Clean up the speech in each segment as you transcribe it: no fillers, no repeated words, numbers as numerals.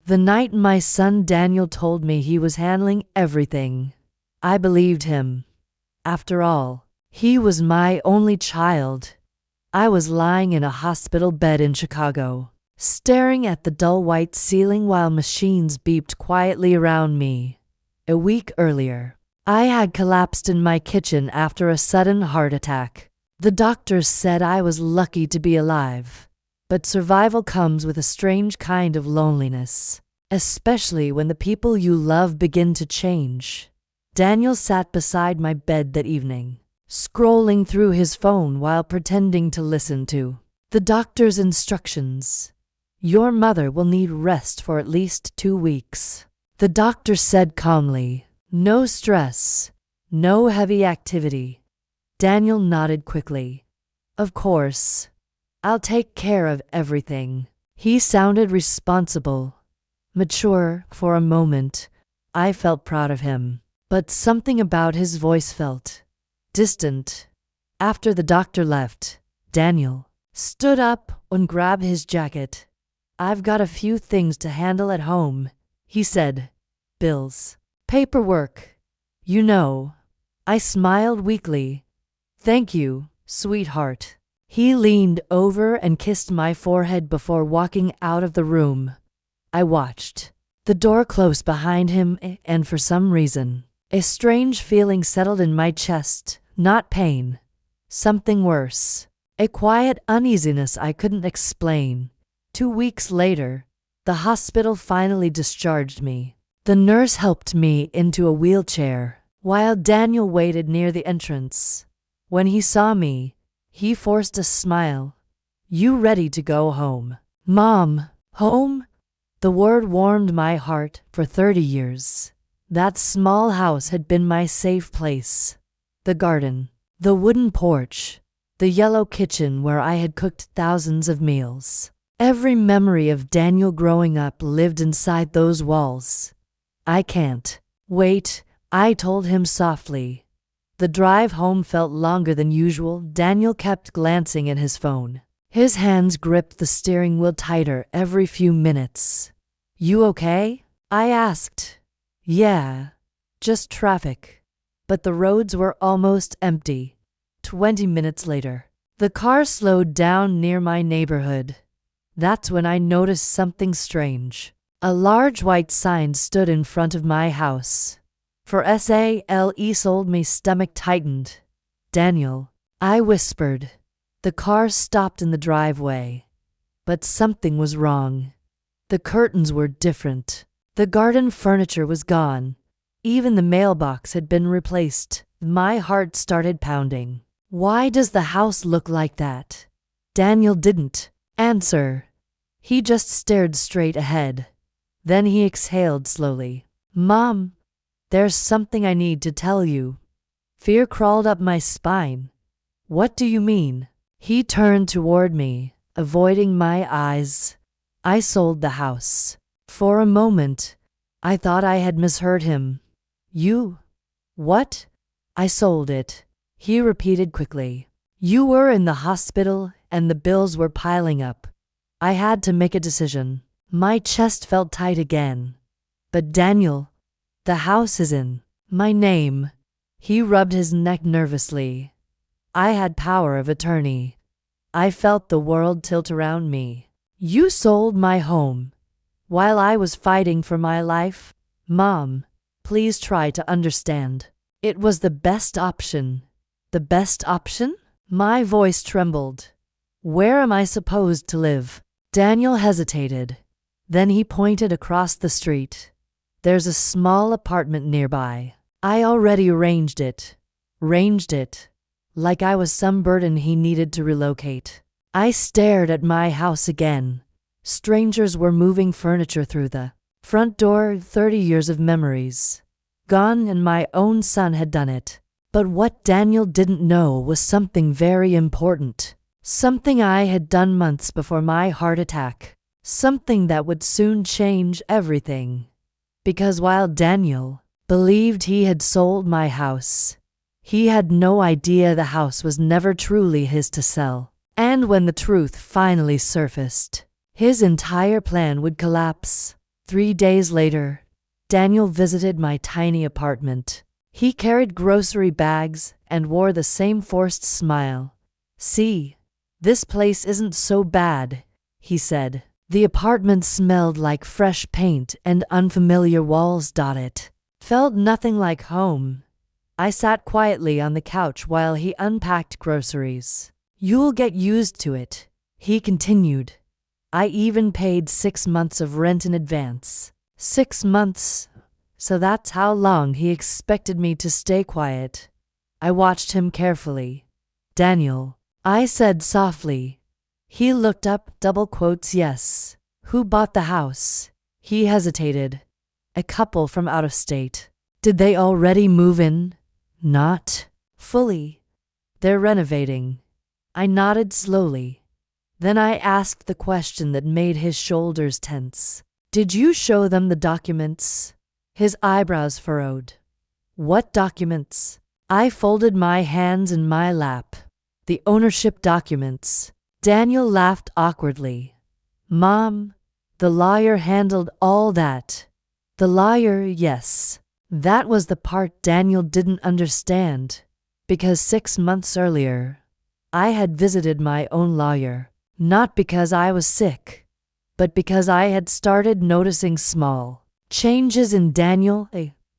The night my son Daniel told me he was handling everything, I believed him. After all, he was my only child. I was lying in a hospital bed in Chicago, staring at the dull white ceiling while machines beeped quietly around me. A week earlier, I had collapsed in my kitchen after a sudden heart attack. The doctors said I was lucky to be alive, but survival comes with a strange kind of loneliness, especially when the people you love begin to change. Daniel sat beside my bed that evening, scrolling through his phone while pretending to listen to the doctor's instructions. Your mother will need rest for at least 2 weeks, the doctor said calmly. No stress, no heavy activity. Daniel nodded quickly. Of course, I'll take care of everything. He sounded responsible, mature. For a moment, I felt proud of him, but something about his voice felt distant. After the doctor left, Daniel stood up and grabbed his jacket. I've got a few things to handle at home, he said. Bills, paperwork, you know. I smiled weakly. Thank you, sweetheart. He leaned over and kissed my forehead before walking out of the room. I watched the door close behind him, and for some reason, a strange feeling settled in my chest. Not pain, something worse. A quiet uneasiness I couldn't explain. 2 weeks later, the hospital finally discharged me. The nurse helped me into a wheelchair, while Daniel waited near the entrance. When he saw me, he forced a smile. You ready to go home? Mom, home? The word warmed my heart. For 30 years, that small house had been my safe place. The garden, the wooden porch, the yellow kitchen where I had cooked thousands of meals. Every memory of Daniel growing up lived inside those walls. I can't wait, I told him softly. The drive home felt longer than usual. Daniel kept glancing at his phone. His hands gripped the steering wheel tighter every few minutes. You okay? I asked. Yeah, just traffic. But the roads were almost empty. 20 minutes later, the car slowed down near my neighborhood. That's when I noticed something strange. A large white sign stood in front of my house. For sale, sold. My stomach tightened. Daniel, I whispered. The car stopped in the driveway. But something was wrong. The curtains were different. The garden furniture was gone. Even the mailbox had been replaced. My heart started pounding. Why does the house look like that? Daniel didn't answer. He just stared straight ahead. Then he exhaled slowly. Mom, there's something I need to tell you. Fear crawled up my spine. What do you mean? He turned toward me, avoiding my eyes. I sold the house. For a moment, I thought I had misheard him. You? What? I sold it, he repeated quickly. You were in the hospital and the bills were piling up. I had to make a decision. My chest felt tight again. But Daniel, the house is in my name. He rubbed his neck nervously. I had power of attorney. I felt the world tilt around me. You sold my home while I was fighting for my life? Mom, please try to understand. It was the best option. The best option? My voice trembled. Where am I supposed to live? Daniel hesitated. Then he pointed across the street. There's a small apartment nearby. I already arranged it. Like I was some burden he needed to relocate. I stared at my house again. Strangers were moving furniture through the front door. 30 years of memories gone, and my own son had done it. But what Daniel didn't know was something very important. Something I had done months before my heart attack. Something that would soon change everything. Because while Daniel believed he had sold my house, he had no idea the house was never truly his to sell. And when the truth finally surfaced, his entire plan would collapse. 3 days later, Daniel visited my tiny apartment. He carried grocery bags and wore the same forced smile. "See, this place isn't so bad," he said. The apartment smelled like fresh paint and unfamiliar walls. It felt nothing like home. I sat quietly on the couch while he unpacked groceries. "You'll get used to it," he continued. "I even paid 6 months of rent in advance." 6 months? So that's how long he expected me to stay quiet. I watched him carefully. "Daniel," I said softly. He looked up, "Yes. Who bought the house?" He hesitated. "A couple from out of state." "Did they already move in?" "Not fully. They're renovating." I nodded slowly. Then I asked the question that made his shoulders tense. "Did you show them the documents?" His eyebrows furrowed. "What documents?" I folded my hands in my lap. "The ownership documents." Daniel laughed awkwardly. "Mom, the lawyer handled all that." The lawyer, yes. That was the part Daniel didn't understand, because 6 months earlier, I had visited my own lawyer, not because I was sick, but because I had started noticing small changes in Daniel,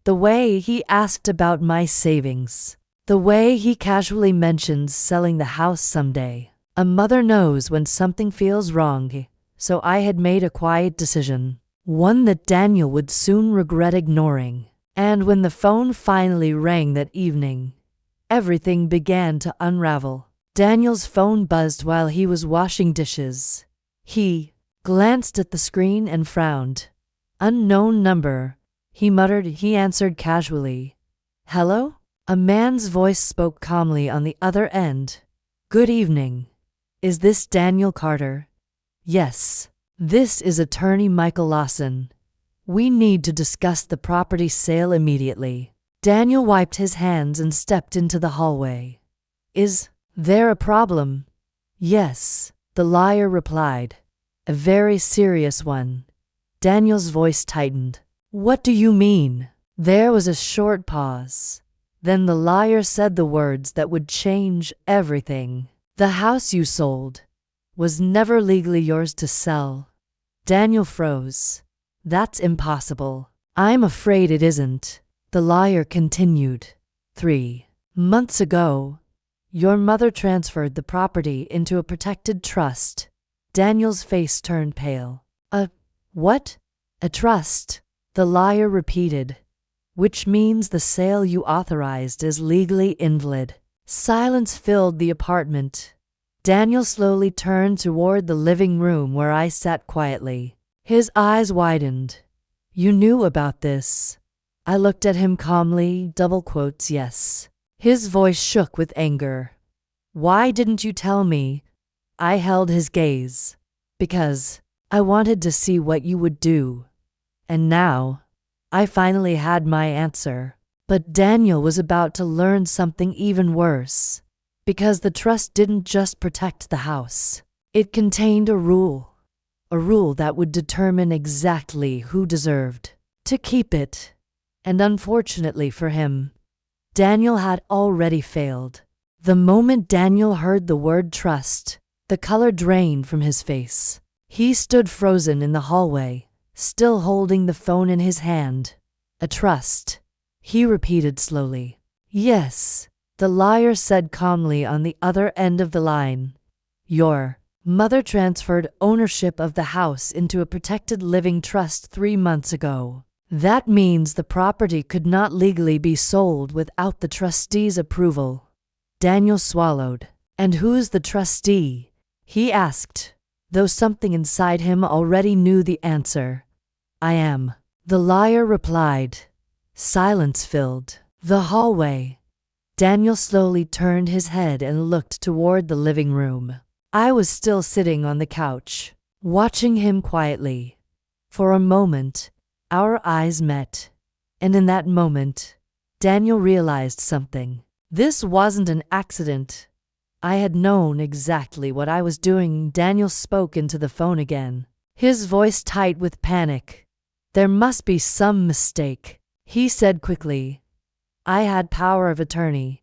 the way he asked about my savings, the way he casually mentions selling the house someday. A mother knows when something feels wrong, so I had made a quiet decision, one that Daniel would soon regret ignoring. And when the phone finally rang that evening, everything began to unravel. Daniel's phone buzzed while he was washing dishes. He glanced at the screen and frowned. "Unknown number," he muttered. He answered casually. "Hello?" A man's voice spoke calmly on the other end. "Good evening. Is this Daniel Carter?" "Yes. This is attorney Michael Lawson. We need to discuss the property sale immediately." Daniel wiped his hands and stepped into the hallway. "Is there a problem?" "Yes," the lawyer replied. "A very serious one." Daniel's voice tightened. "What do you mean?" There was a short pause. Then the lawyer said the words that would change everything. "The house you sold was never legally yours to sell." Daniel froze. "That's impossible." "I'm afraid it isn't," the lawyer continued. 3 months ago, your mother transferred the property into a protected trust." Daniel's face turned pale. "A what?" "A trust," the lawyer repeated, "which means the sale you authorized is legally invalid." Silence filled the apartment. Daniel slowly turned toward the living room where I sat quietly. His eyes widened. "You knew about this?" I looked at him calmly, "Yes." His voice shook with anger. "Why didn't you tell me?" I held his gaze. "Because I wanted to see what you would do." And now, I finally had my answer. But Daniel was about to learn something even worse. Because the trust didn't just protect the house. It contained a rule that would determine exactly who deserved to keep it. And unfortunately for him, Daniel had already failed. The moment Daniel heard the word trust, the color drained from his face. He stood frozen in the hallway, still holding the phone in his hand. "A trust," he repeated slowly. "Yes," the lawyer said calmly on the other end of the line. "Your mother transferred ownership of the house into a protected living trust 3 months ago. That means the property could not legally be sold without the trustee's approval." Daniel swallowed. "And who's the trustee?" he asked, though something inside him already knew the answer. "I am," the lawyer replied. Silence filled the hallway. Daniel slowly turned his head and looked toward the living room. I was still sitting on the couch, watching him quietly. For a moment, our eyes met, and in that moment, Daniel realized something. This wasn't an accident. I had known exactly what I was doing. Daniel spoke into the phone again, his voice tight with panic. There must be some mistake, he said quickly. I had power of attorney.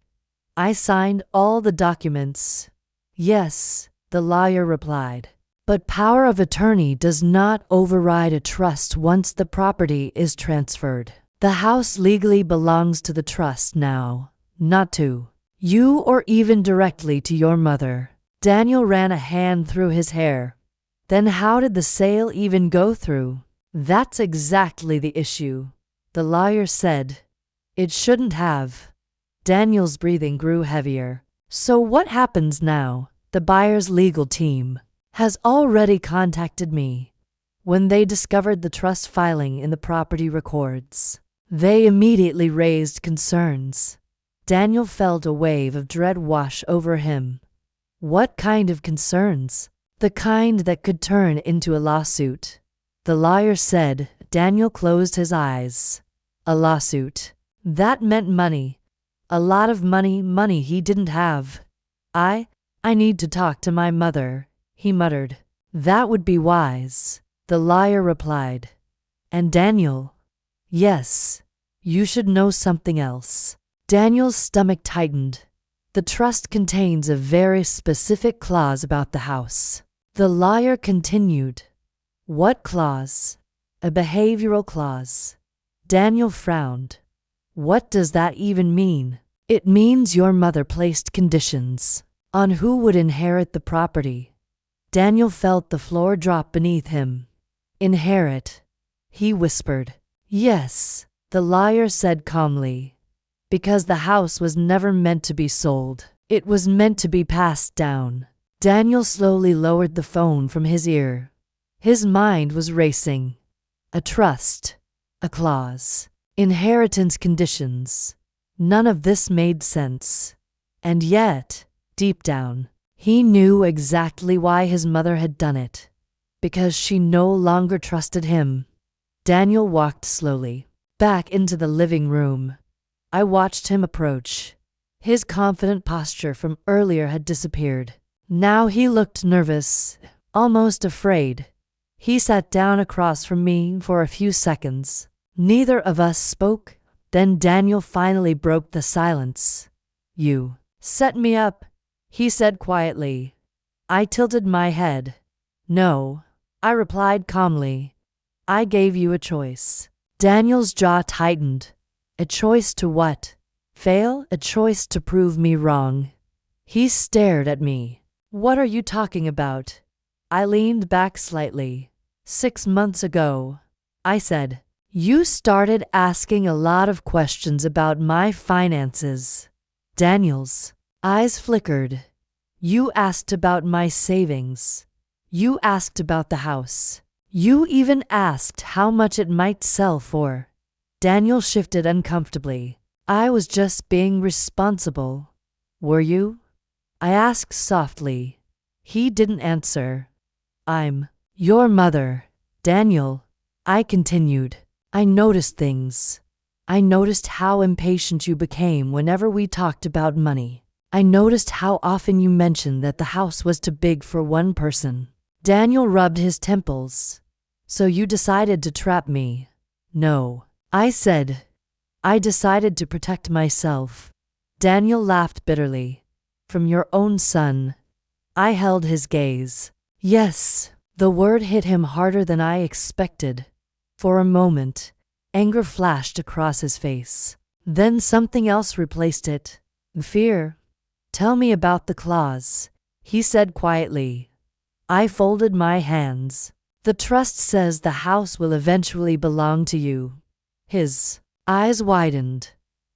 I signed all the documents. Yes, the lawyer replied. But power of attorney does not override a trust once the property is transferred. The house legally belongs to the trust now, not to you or even directly to your mother. Daniel ran a hand through his hair. Then how did the sale even go through? That's exactly the issue, the lawyer said. It shouldn't have. Daniel's breathing grew heavier. So what happens now? The buyer's legal team has already contacted me. When they discovered the trust filing in the property records, they immediately raised concerns. Daniel felt a wave of dread wash over him. What kind of concerns? The kind that could turn into a lawsuit. The lawyer said. Daniel closed his eyes. A lawsuit. That meant money. A lot of money he didn't have. I need to talk to my mother, he muttered. That would be wise, the lawyer replied. And Daniel? Yes, you should know something else. Daniel's stomach tightened. The trust contains a very specific clause about the house. The lawyer continued. What clause? A behavioral clause. Daniel frowned. What does that even mean? It means your mother placed conditions on who would inherit the property. Daniel felt the floor drop beneath him. Inherit, he whispered. Yes, the lawyer said calmly. Because the house was never meant to be sold. It was meant to be passed down. Daniel slowly lowered the phone from his ear. His mind was racing. A trust, a clause, inheritance conditions. None of this made sense. And yet, deep down, he knew exactly why his mother had done it. Because she no longer trusted him. Daniel walked slowly back into the living room. I watched him approach. His confident posture from earlier had disappeared. Now he looked nervous, almost afraid. He sat down across from me for a few seconds. Neither of us spoke. Then Daniel finally broke the silence. You set me up, he said quietly. I tilted my head. No, I replied calmly. I gave you a choice. Daniel's jaw tightened. A choice to what? Fail? A choice to prove me wrong. He stared at me. What are you talking about? I leaned back slightly. 6 months ago, I said, you started asking a lot of questions about my finances. Daniel's eyes flickered. You asked about my savings. You asked about the house. You even asked how much it might sell for. Daniel shifted uncomfortably. I was just being responsible. Were you? I asked softly. He didn't answer. I'm your mother, Daniel. I continued. I noticed things. I noticed how impatient you became whenever we talked about money. I noticed how often you mentioned that the house was too big for one person. Daniel rubbed his temples. So you decided to trap me? No, I said. I decided to protect myself. Daniel laughed bitterly. From your own son. I held his gaze. Yes, the word hit him harder than I expected. For a moment, anger flashed across his face. Then something else replaced it. Fear. Tell me about the clause, he said quietly. I folded my hands. The trust says the house will eventually belong to you. His eyes widened.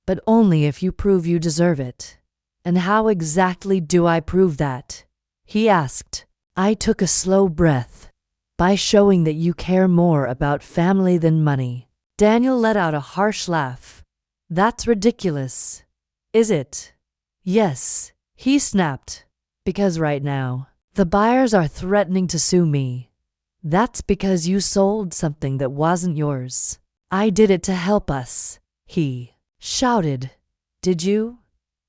But only if you prove you deserve it. And how exactly do I prove that? He asked. I took a slow breath. By showing that you care more about family than money. Daniel let out a harsh laugh. That's ridiculous. Is it? Yes, he snapped. Because right now, the buyers are threatening to sue me. That's because you sold something that wasn't yours. I did it to help us, he shouted. Did you?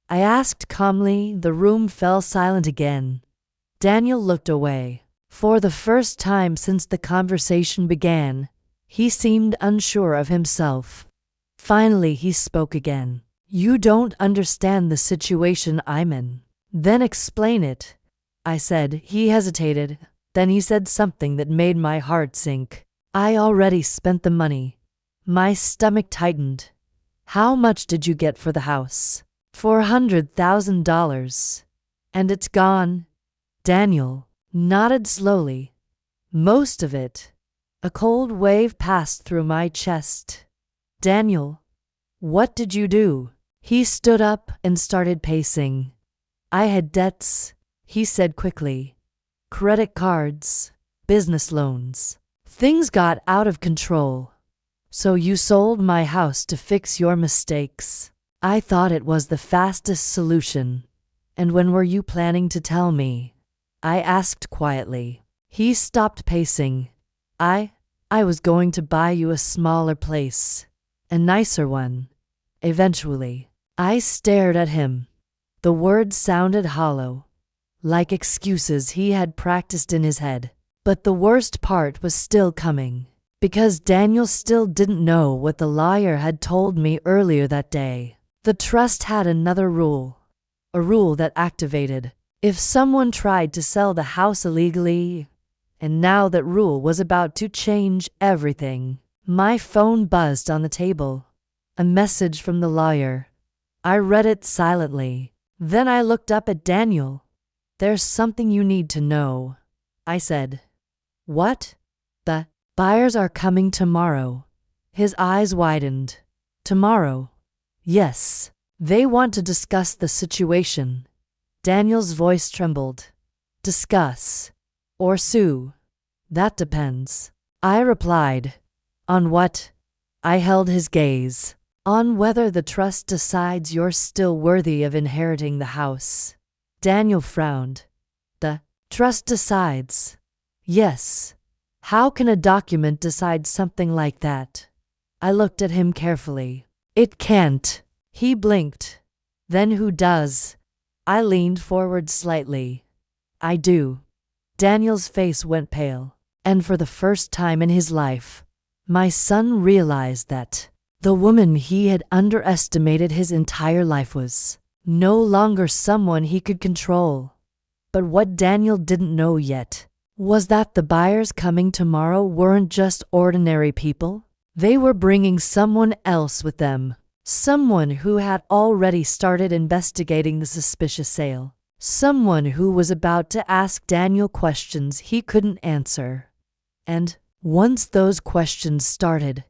I asked calmly. The room fell silent again. Daniel looked away. For the first time since the conversation began, He seemed unsure of himself. Finally, he spoke again. You don't understand the situation I'm in. Then explain it, I said. He hesitated. Then he said something that made my heart sink. I already spent the money. My stomach tightened. How much did you get for the house? $400,000. And it's gone? Daniel nodded slowly. Most of it. A cold wave passed through my chest. Daniel, what did you do? He stood up and started pacing. I had debts, he said quickly. Credit cards, business loans. Things got out of control. So you sold my house to fix your mistakes. I thought it was the fastest solution. And when were you planning to tell me? I asked quietly. He stopped pacing. I was going to buy you a smaller place. A nicer one. Eventually. I stared at him. The words sounded hollow, like excuses he had practiced in his head. But the worst part was still coming, because Daniel still didn't know what the lawyer had told me earlier that day. The trust had another rule, a rule that activated if someone tried to sell the house illegally, and now that rule was about to change everything. My phone buzzed on the table. A message from the lawyer. I read it silently. Then I looked up at Daniel. There's something you need to know, I said. What? The buyers are coming tomorrow. His eyes widened. Tomorrow? Yes. They want to discuss the situation. Daniel's voice trembled. Discuss. Or sue. That depends. I replied. On what? I held his gaze. On whether the trust decides you're still worthy of inheriting the house. Daniel frowned. The trust decides. Yes. How can a document decide something like that? I looked at him carefully. It can't. He blinked. Then who does? I leaned forward slightly. I do. Daniel's face went pale. And for the first time in his life, my son realized that the woman he had underestimated his entire life was no longer someone he could control. But what Daniel didn't know yet was that the buyers coming tomorrow weren't just ordinary people. They were bringing someone else with them, someone who had already started investigating the suspicious sale, someone who was about to ask Daniel questions he couldn't answer. And once those questions started,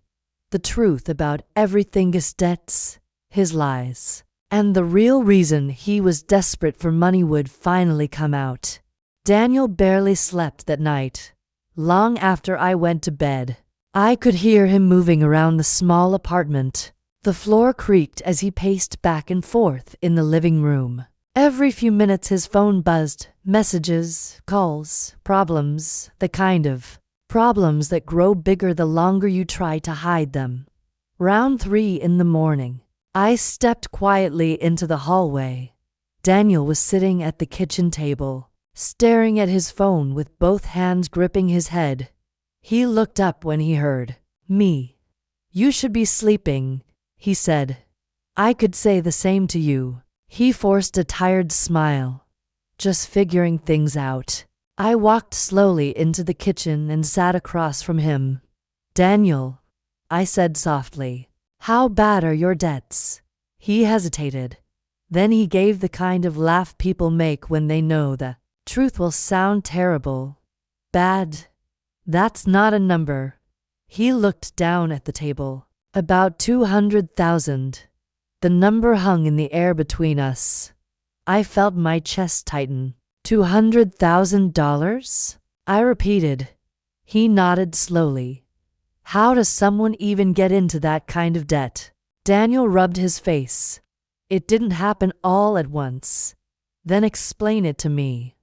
the truth about everything, his debts, his lies, and the real reason he was desperate for money would finally come out. Daniel barely slept that night. Long after I went to bed, I could hear him moving around the small apartment. The floor creaked as he paced back and forth in the living room. Every few minutes his phone buzzed. Messages, calls, problems, the kind of problems that grow bigger the longer you try to hide them. Round 3 in the morning, I stepped quietly into the hallway. Daniel was sitting at the kitchen table, staring at his phone with both hands gripping his head. He looked up when he heard me. You should be sleeping, he said. I could say the same to you. He forced a tired smile. Just figuring things out. I walked slowly into the kitchen and sat across from him. Daniel, I said softly, how bad are your debts? He hesitated. Then he gave the kind of laugh people make when they know the truth will sound terrible. Bad? That's not a number. He looked down at the table. About 200,000. The number hung in the air between us. I felt my chest tighten. $200,000? I repeated. He nodded slowly. How does someone even get into that kind of debt? Daniel rubbed his face. It didn't happen all at once. Then explain it to me.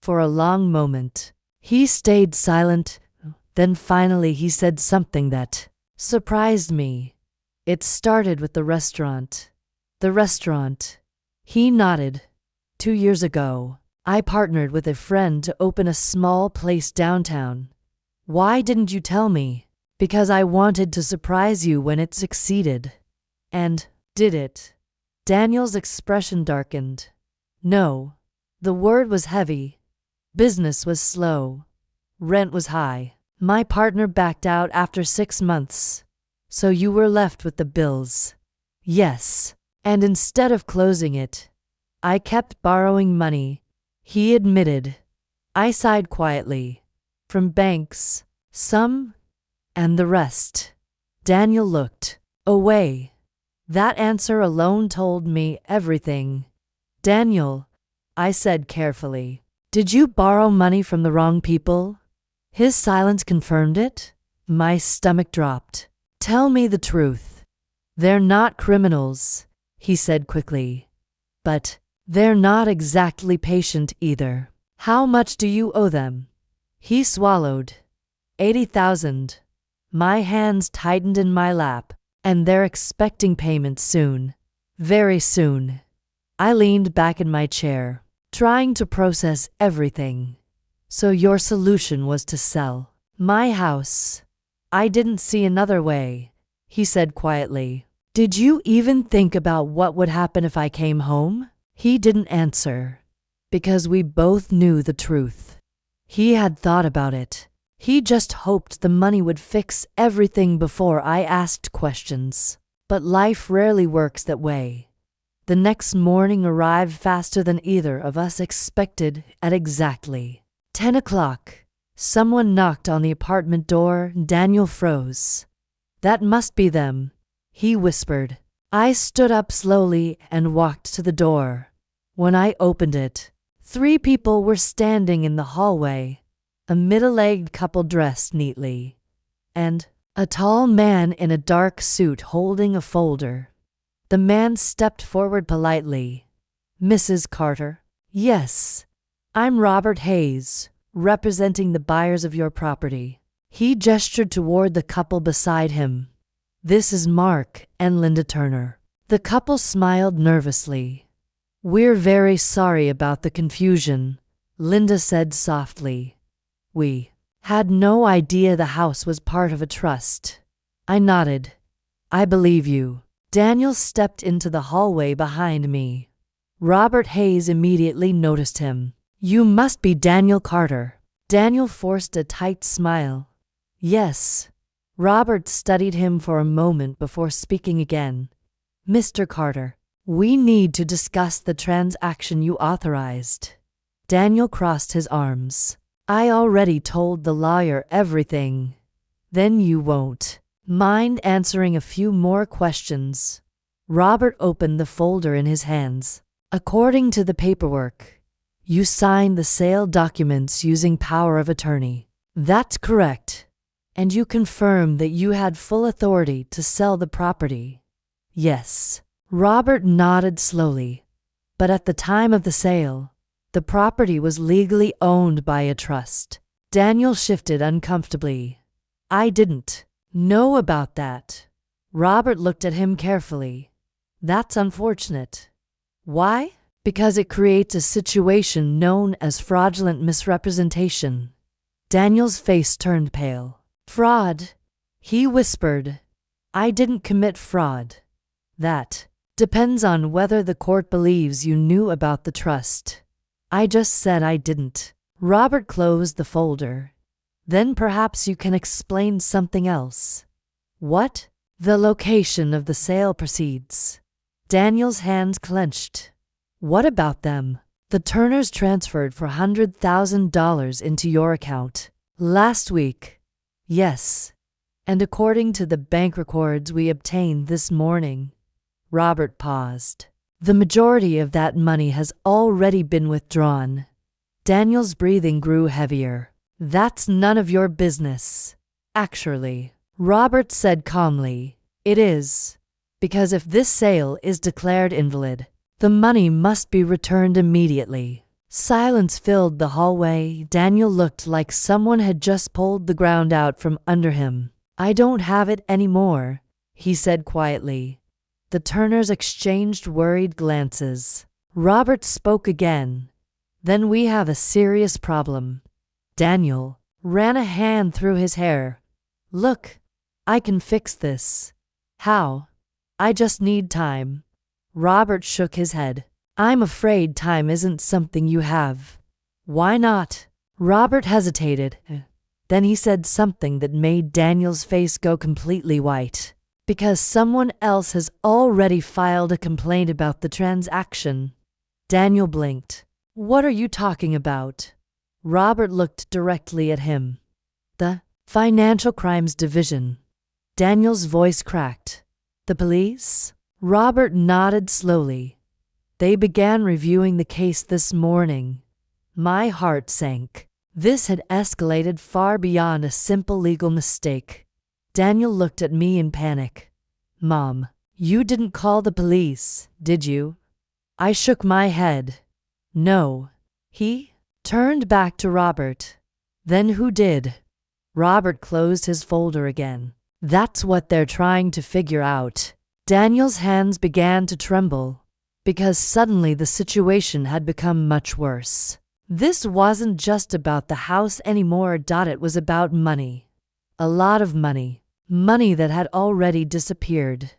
For a long moment, he stayed silent. Then finally he said something that surprised me. It started with the restaurant. The restaurant. He nodded. 2 years ago, I partnered with a friend to open a small place downtown. Why didn't you tell me? Because I wanted to surprise you when it succeeded. And did it? Daniel's expression darkened. No. The word was heavy. Business was slow. Rent was high. My partner backed out after 6 months. So you were left with the bills. Yes. And instead of closing it, I kept borrowing money, he admitted. I sighed quietly. From banks, some, and the rest. Daniel looked away. That answer alone told me everything. Daniel, I said carefully, did you borrow money from the wrong people? His silence confirmed it. My stomach dropped. Tell me the truth. They're not criminals, he said quickly. But they're not exactly patient either. How much do you owe them? He swallowed. 80,000. My hands tightened in my lap, and they're expecting payment soon. Very soon. I leaned back in my chair, trying to process everything. So your solution was to sell my house. I didn't see another way, he said quietly. Did you even think about what would happen if I came home? He didn't answer, because we both knew the truth. He had thought about it. He just hoped the money would fix everything before I asked questions. But life rarely works that way. The next morning arrived faster than either of us expected at exactly 10 o'clock. Someone knocked on the apartment door. Daniel froze. That must be them, he whispered. I stood up slowly and walked to the door. When I opened it, 3 people were standing in the hallway. A middle-aged couple dressed neatly, and a tall man in a dark suit holding a folder. The man stepped forward politely. Mrs. Carter? Yes. I'm Robert Hayes, representing the buyers of your property. He gestured toward the couple beside him. This is Mark and Linda Turner. The couple smiled nervously. We're very sorry about the confusion, Linda said softly. We had no idea the house was part of a trust. I nodded. I believe you. Daniel stepped into the hallway behind me. Robert Hayes immediately noticed him. You must be Daniel Carter. Daniel forced a tight smile. Yes. Robert studied him for a moment before speaking again. Mr. Carter, we need to discuss the transaction you authorized. Daniel crossed his arms. I already told the lawyer everything. Then you won't mind answering a few more questions. Robert opened the folder in his hands. According to the paperwork, you signed the sale documents using power of attorney. That's correct. And you confirmed that you had full authority to sell the property. Yes. Robert nodded slowly. But at the time of the sale, the property was legally owned by a trust. Daniel shifted uncomfortably. I didn't know about that. Robert looked at him carefully. That's unfortunate. Why? Because it creates a situation known as fraudulent misrepresentation. Daniel's face turned pale. Fraud, he whispered. I didn't commit fraud. That depends on whether the court believes you knew about the trust. I just said I didn't. Robert closed the folder. Then perhaps you can explain something else. What? The location of the sale proceeds. Daniel's hands clenched. What about them? The Turners transferred $100,000 into your account last week. Yes. And according to the bank records we obtained this morning. Robert paused. The majority of that money has already been withdrawn. Daniel's breathing grew heavier. That's none of your business. Actually, Robert said calmly, it is. Because if this sale is declared invalid, the money must be returned immediately. Silence filled the hallway. Daniel looked like someone had just pulled the ground out from under him. I don't have it anymore, he said quietly. The Turners exchanged worried glances. Robert spoke again. Then we have a serious problem. Daniel ran a hand through his hair. Look, I can fix this. How? I just need time. Robert shook his head. I'm afraid time isn't something you have. Why not? Robert hesitated. Then he said something that made Daniel's face go completely white. Because someone else has already filed a complaint about the transaction. Daniel blinked. What are you talking about? Robert looked directly at him. The Financial Crimes Division. Daniel's voice cracked. The police? Robert nodded slowly. They began reviewing the case this morning. My heart sank. This had escalated far beyond a simple legal mistake. Daniel looked at me in panic. Mom, you didn't call the police, did you? I shook my head. No. He turned back to Robert. Then who did? Robert closed his folder again. That's what they're trying to figure out. Daniel's hands began to tremble, because suddenly the situation had become much worse. This wasn't just about the house anymore. It was about money. A lot of money. Money that had already disappeared.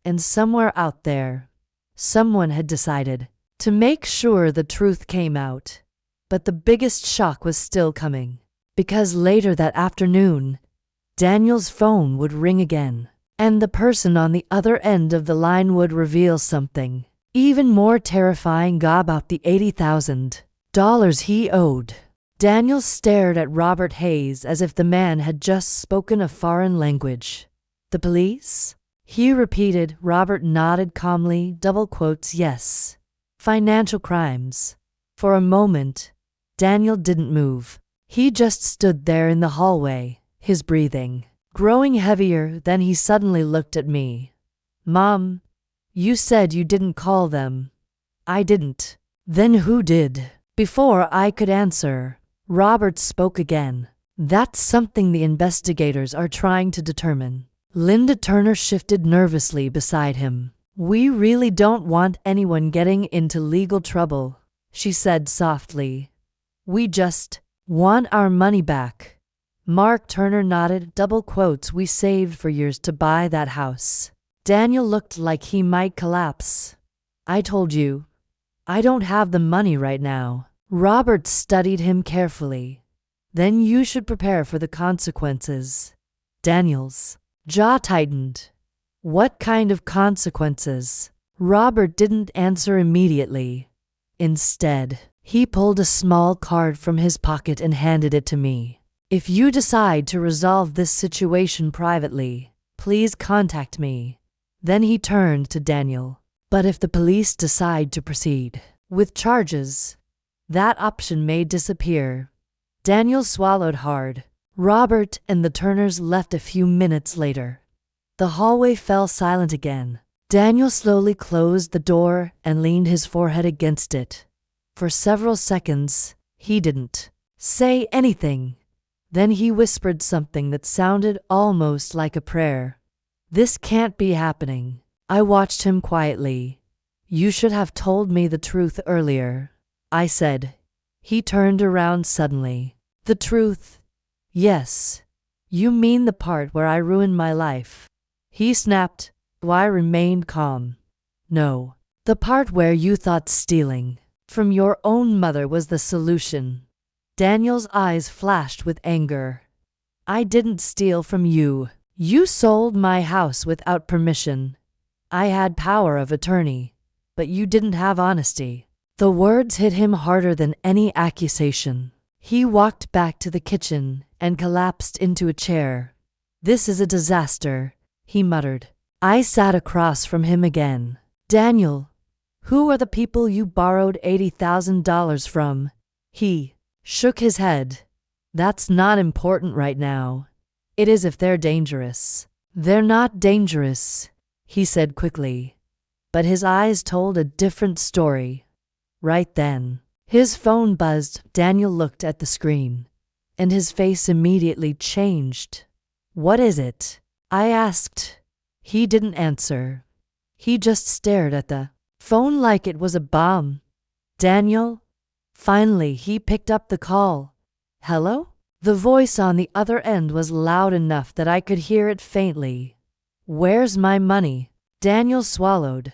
And somewhere out there, someone had decided to make sure the truth came out. But the biggest shock was still coming, because later that afternoon, Daniel's phone would ring again, and the person on the other end of the line would reveal something even more terrifying about the $80,000 he owed. Daniel stared at Robert Hayes as if the man had just spoken a foreign language. The police? He repeated. Robert nodded calmly, double quotes, yes. Financial crimes. For a moment, Daniel didn't move. He just stood there in the hallway, his breathing growing heavier. Then he suddenly looked at me. Mom, you said you didn't call them. I didn't. Then who did? Before I could answer, Robert spoke again. That's something the investigators are trying to determine. Linda Turner shifted nervously beside him. We really don't want anyone getting into legal trouble, she said softly. We just want our money back. Mark Turner nodded, double quotes, we saved for years to buy that house. Daniel looked like he might collapse. I told you, I don't have the money right now. Robert studied him carefully. Then you should prepare for the consequences. Daniel's jaw tightened. What kind of consequences? Robert didn't answer immediately. Instead, he pulled a small card from his pocket and handed it to me. If you decide to resolve this situation privately, please contact me. Then he turned to Daniel. But if the police decide to proceed with charges, that option may disappear. Daniel swallowed hard. Robert and the Turners left a few minutes later. The hallway fell silent again. Daniel slowly closed the door and leaned his forehead against it. For several seconds, he didn't say anything. Then he whispered something that sounded almost like a prayer. This can't be happening. I watched him quietly. You should have told me the truth earlier, I said. He turned around suddenly. The truth? Yes. You mean the part where I ruined my life? He snapped. I remained calm. No. The part where you thought stealing from your own mother was the solution. Daniel's eyes flashed with anger. I didn't steal from you. You sold my house without permission. I had power of attorney, but you didn't have honesty. The words hit him harder than any accusation. He walked back to the kitchen and collapsed into a chair. This is a disaster, he muttered. I sat across from him again. Daniel, who are the people you borrowed $80,000 from? He shook his head. That's not important right now. It is if they're dangerous. They're not dangerous, he said quickly. But his eyes told a different story. Right then, his phone buzzed. Daniel looked at the screen, and his face immediately changed. What is it? I asked. He didn't answer. He just stared at the phone like it was a bomb. Daniel? Finally, he picked up the call. Hello? The voice on the other end was loud enough that I could hear it faintly. Where's my money? Daniel swallowed.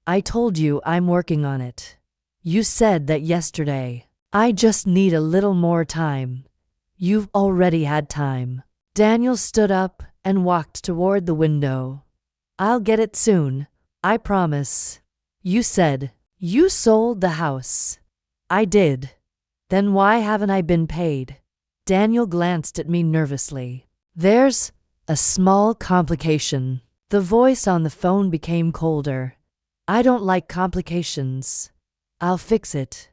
I told you I'm working on it. You said that yesterday. I just need a little more time. You've already had time. Daniel stood up and walked toward the window. I'll get it soon, I promise. You said you sold the house. I did. Then why haven't I been paid? Daniel glanced at me nervously. There's a small complication. The voice on the phone became colder. I don't like complications. I'll fix it.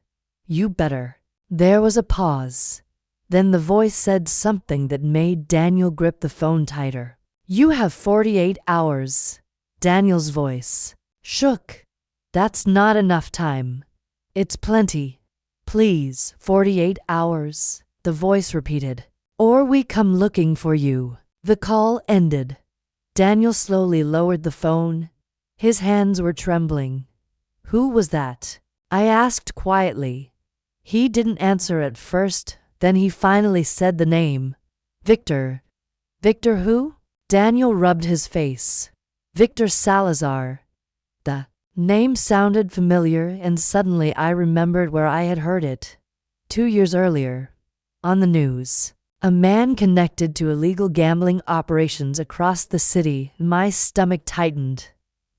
You better. There was a pause. Then the voice said something that made Daniel grip the phone tighter. You have 48 hours. Daniel's voice shook. That's not enough time. It's plenty. Please, 48 hours, the voice repeated. Or we come looking for you. The call ended. Daniel slowly lowered the phone. His hands were trembling. Who was that? I asked quietly. He didn't answer at first, then he finally said the name. Victor. Victor who? Daniel rubbed his face. Victor Salazar. The name sounded familiar, and suddenly I remembered where I had heard it. 2 years earlier. On the news. A man connected to illegal gambling operations across the city. My stomach tightened.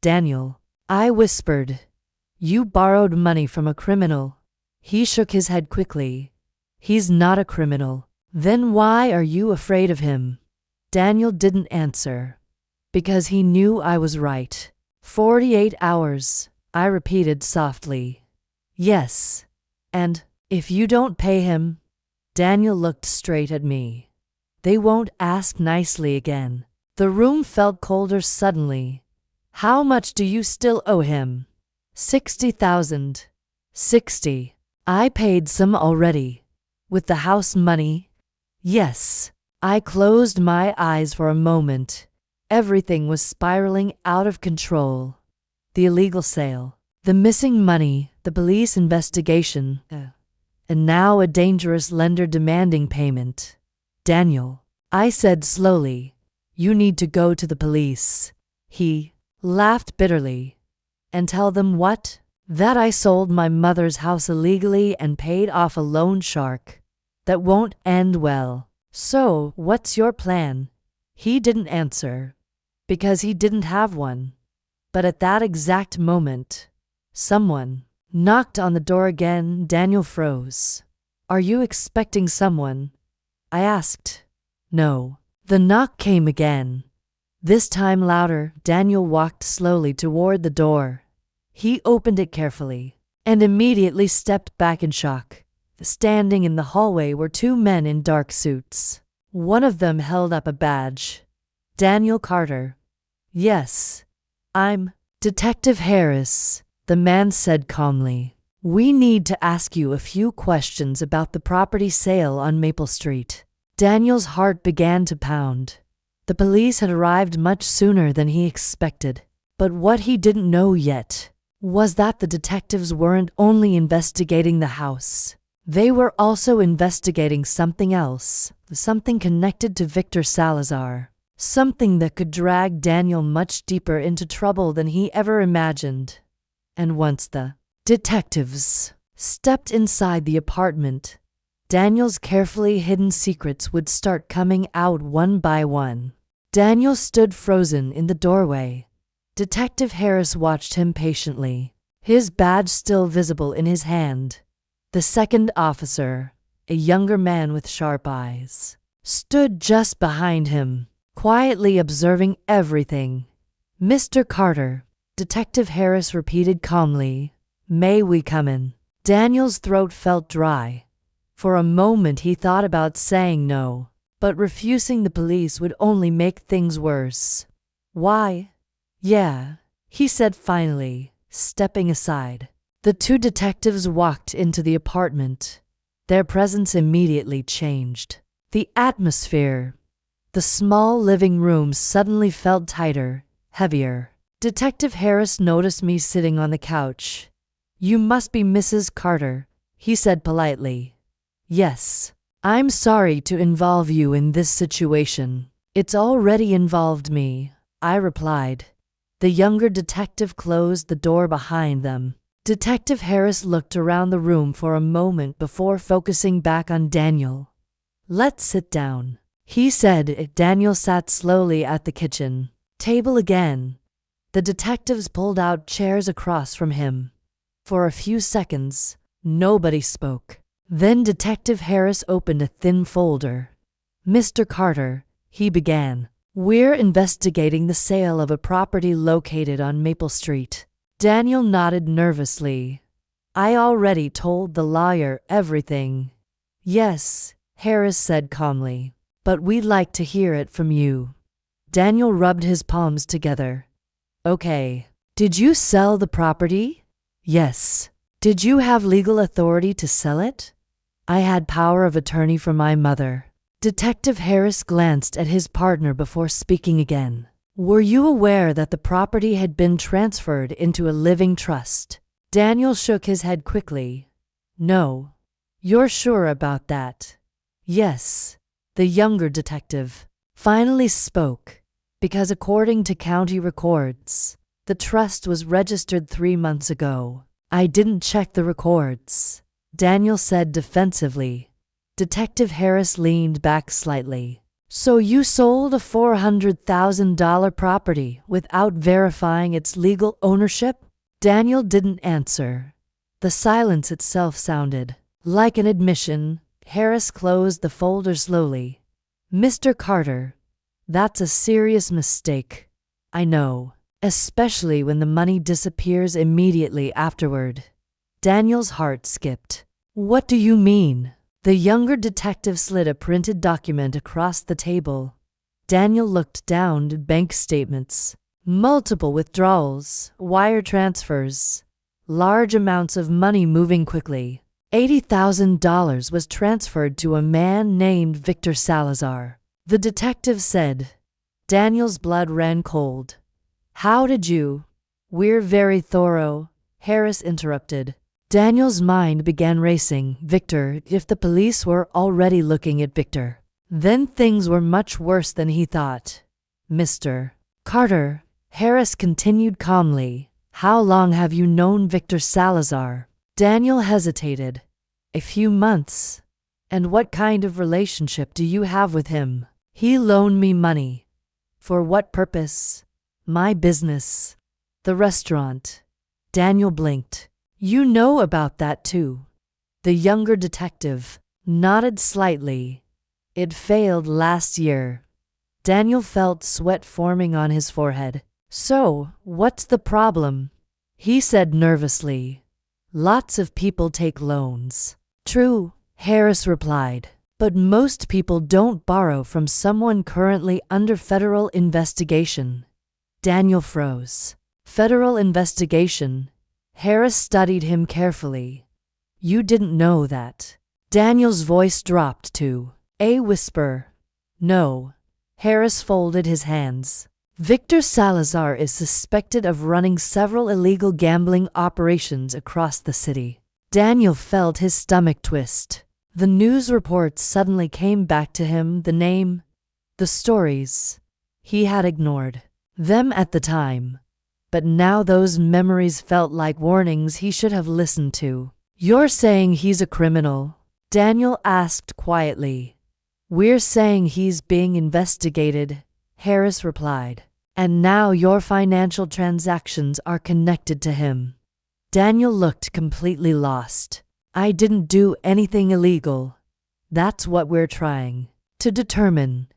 Daniel. I whispered. You borrowed money from a criminal. He shook his head quickly. He's not a criminal. Then why are you afraid of him? Daniel didn't answer. Because he knew I was right. 48 hours, I repeated softly. Yes. And if you don't pay him? Daniel looked straight at me. They won't ask nicely again. The room felt colder suddenly. How much do you still owe him? 60,000. 60. I paid some already. With the house money? Yes. I closed my eyes for a moment. Everything was spiraling out of control. The illegal sale, the missing money, the police investigation, and now a dangerous lender demanding payment. Daniel, I said slowly, you need to go to the police. He laughed bitterly. And tell them what? That I sold my mother's house illegally and paid off a loan shark. That won't end well. So, what's your plan? He didn't answer. Because he didn't have one. But at that exact moment, someone knocked on the door again. Daniel froze. Are you expecting someone? I asked. No. The knock came again. This time louder. Daniel walked slowly toward the door. He opened it carefully and immediately stepped back in shock. Standing in the hallway were 2 men in dark suits. One of them held up a badge. Daniel Carter. Yes, I'm Detective Harris, the man said calmly. We need to ask you a few questions about the property sale on Maple Street. Daniel's heart began to pound. The police had arrived much sooner than he expected. But what he didn't know yet was that the detectives weren't only investigating the house. They were also investigating something else, something connected to Victor Salazar, something that could drag Daniel much deeper into trouble than he ever imagined. And once the detectives stepped inside the apartment, Daniel's carefully hidden secrets would start coming out one by one. Daniel stood frozen in the doorway. Detective Harris watched him patiently, his badge still visible in his hand. The second officer, a younger man with sharp eyes, stood just behind him, quietly observing everything. Mr. Carter, Detective Harris repeated calmly, may we come in? Daniel's throat felt dry. For a moment he thought about saying no, but refusing the police would only make things worse. Why? Yeah, he said finally, stepping aside. The 2 detectives walked into the apartment. Their presence immediately changed. The atmosphere. The small living room suddenly felt tighter, heavier. Detective Harris noticed me sitting on the couch. You must be Mrs. Carter, he said politely. Yes. I'm sorry to involve you in this situation. It's already involved me, I replied. The younger detective closed the door behind them. Detective Harris looked around the room for a moment before focusing back on Daniel. Let's sit down, he said. Daniel sat slowly at the kitchen table again. The detectives pulled out chairs across from him. For a few seconds, nobody spoke. Then Detective Harris opened a thin folder. Mr. Carter, he began. We're investigating the sale of a property located on Maple Street. Daniel nodded nervously. I already told the lawyer everything. Yes, Harris said calmly, but we'd like to hear it from you. Daniel rubbed his palms together. Okay. Did you sell the property? Yes. Did you have legal authority to sell it? I had power of attorney from my mother. Detective Harris glanced at his partner before speaking again. Were you aware that the property had been transferred into a living trust? Daniel shook his head quickly. No. You're sure about that? Yes. The younger detective finally spoke, because according to county records, the trust was registered 3 months ago. I didn't check the records, Daniel said defensively. Detective Harris leaned back slightly. So you sold a $400,000 property without verifying its legal ownership? Daniel didn't answer. The silence itself sounded like an admission. Harris closed the folder slowly. Mr. Carter, that's a serious mistake. I know, especially when the money disappears immediately afterward. Daniel's heart skipped. What do you mean? The younger detective slid a printed document across the table. Daniel looked down at bank statements. Multiple withdrawals, wire transfers, large amounts of money moving quickly. $80,000 was transferred to a man named Victor Salazar, the detective said. Daniel's blood ran cold. How did you? We're very thorough, Harris interrupted. Daniel's mind began racing. Victor, if the police were already looking at Victor, then things were much worse than he thought. Mr. Carter, Harris continued calmly. How long have you known Victor Salazar? Daniel hesitated. A few months. And what kind of relationship do you have with him? He loaned me money. For what purpose? My business. The restaurant. Daniel blinked. You know about that too. The younger detective nodded slightly. It failed last year. Daniel felt sweat forming on his forehead. So, what's the problem? He said nervously. Lots of people take loans. True, Harris replied. But most people don't borrow from someone currently under federal investigation. Daniel froze. Federal investigation? Harris studied him carefully. You didn't know that. Daniel's voice dropped to a whisper. No. Harris folded his hands. Victor Salazar is suspected of running several illegal gambling operations across the city. Daniel felt his stomach twist. The news reports suddenly came back to him, the name, the stories. He had ignored them at the time. But now those memories felt like warnings he should have listened to. You're saying he's a criminal? Daniel asked quietly. We're saying he's being investigated, Harris replied. And now your financial transactions are connected to him. Daniel looked completely lost. I didn't do anything illegal. That's what we're trying to determine.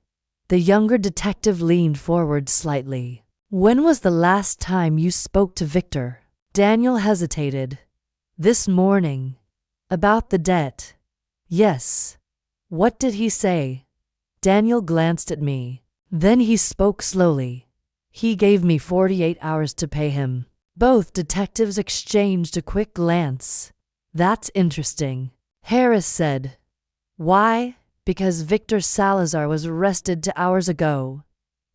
The younger detective leaned forward slightly. When was the last time you spoke to Victor? Daniel hesitated. This morning. About the debt. Yes. What did he say? Daniel glanced at me. Then he spoke slowly. He gave me 48 hours to pay him. Both detectives exchanged a quick glance. That's interesting, Harris said. Why? Because Victor Salazar was arrested 2 hours ago.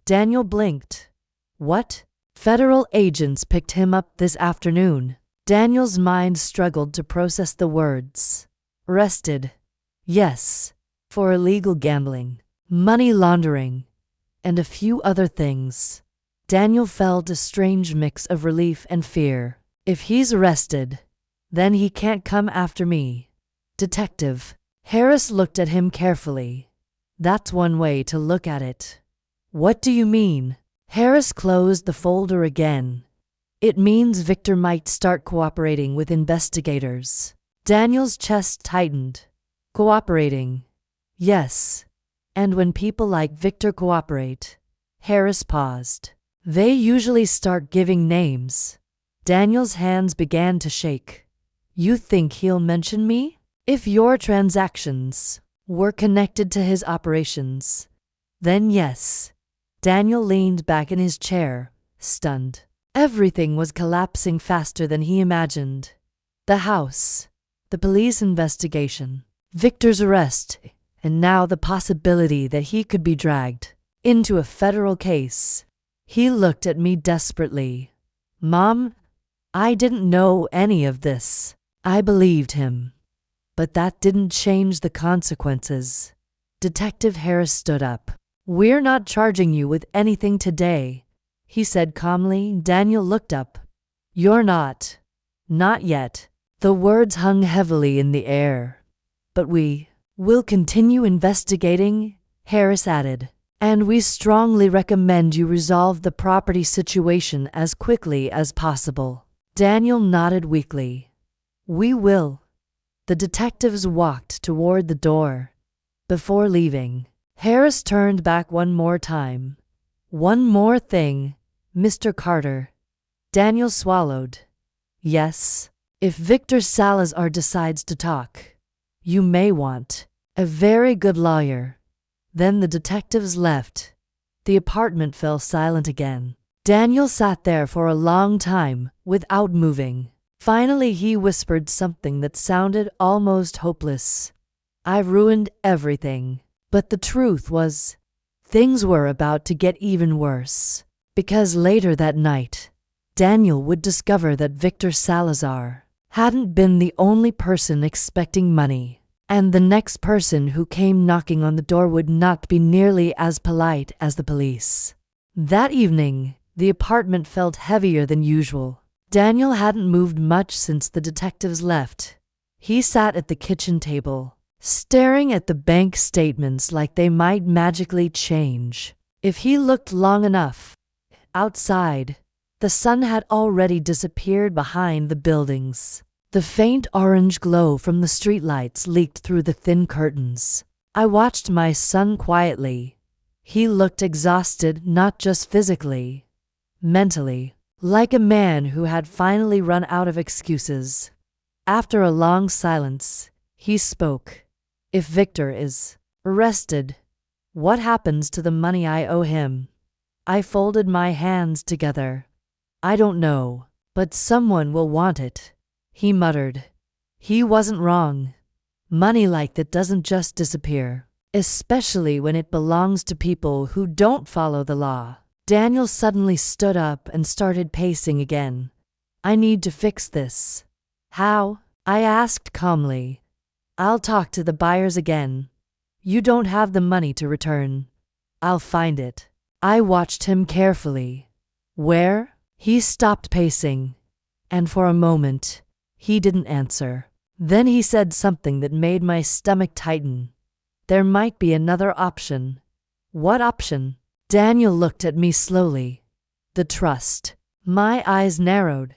Daniel blinked. What? Federal agents picked him up this afternoon. Daniel's mind struggled to process the words. Arrested. Yes. for illegal gambling, money laundering, and a few other things. Daniel felt a strange mix of relief and fear. If he's arrested, then he can't come after me. Detective Harris looked at him carefully. That's one way to look at it. What do you mean? Harris closed the folder again. It means Victor might start cooperating with investigators. Daniel's chest tightened. Cooperating? Yes. And when people like Victor cooperate? Harris paused. They usually start giving names. Daniel's hands began to shake. You think he'll mention me? If your transactions were connected to his operations, then yes. Daniel leaned back in his chair, stunned. Everything was collapsing faster than he imagined. The house, the police investigation, Victor's arrest, and now the possibility that he could be dragged into a federal case. He looked at me desperately. Mom, I didn't know any of this. I believed him. But that didn't change the consequences. Detective Harris stood up. We're not charging you with anything today, he said calmly. Daniel looked up. You're not. Not yet. The words hung heavily in the air. But we will continue investigating, Harris added. And we strongly recommend you resolve the property situation as quickly as possible. Daniel nodded weakly. We will. The detectives walked toward the door. Before leaving, Harris turned back one more time. One more thing, Mr. Carter. Daniel swallowed. Yes. If Victor Salazar decides to talk, you may want a very good lawyer. Then the detectives left. The apartment fell silent again. Daniel sat there for a long time, without moving. Finally, he whispered something that sounded almost hopeless. I've ruined everything. But the truth was, things were about to get even worse. Because later that night, Daniel would discover that Victor Salazar hadn't been the only person expecting money. And the next person who came knocking on the door would not be nearly as polite as the police. That evening, the apartment felt heavier than usual. Daniel hadn't moved much since the detectives left. He sat at the kitchen table, staring at the bank statements like they might magically change. If he looked long enough, outside, the sun had already disappeared behind the buildings. The faint orange glow from the streetlights leaked through the thin curtains. I watched my son quietly. He looked exhausted, not just physically, mentally, like a man who had finally run out of excuses. After a long silence, he spoke. If Victor is arrested, what happens to the money I owe him? I folded my hands together. I don't know, but someone will want it. He muttered. He wasn't wrong. Money like that doesn't just disappear, especially when it belongs to people who don't follow the law. Daniel suddenly stood up and started pacing again. I need to fix this. How? I asked calmly. I'll talk to the buyers again. You don't have the money to return. I'll find it. I watched him carefully. Where? He stopped pacing, and for a moment, he didn't answer. Then he said something that made my stomach tighten. There might be another option. What option? Daniel looked at me slowly. The trust. My eyes narrowed.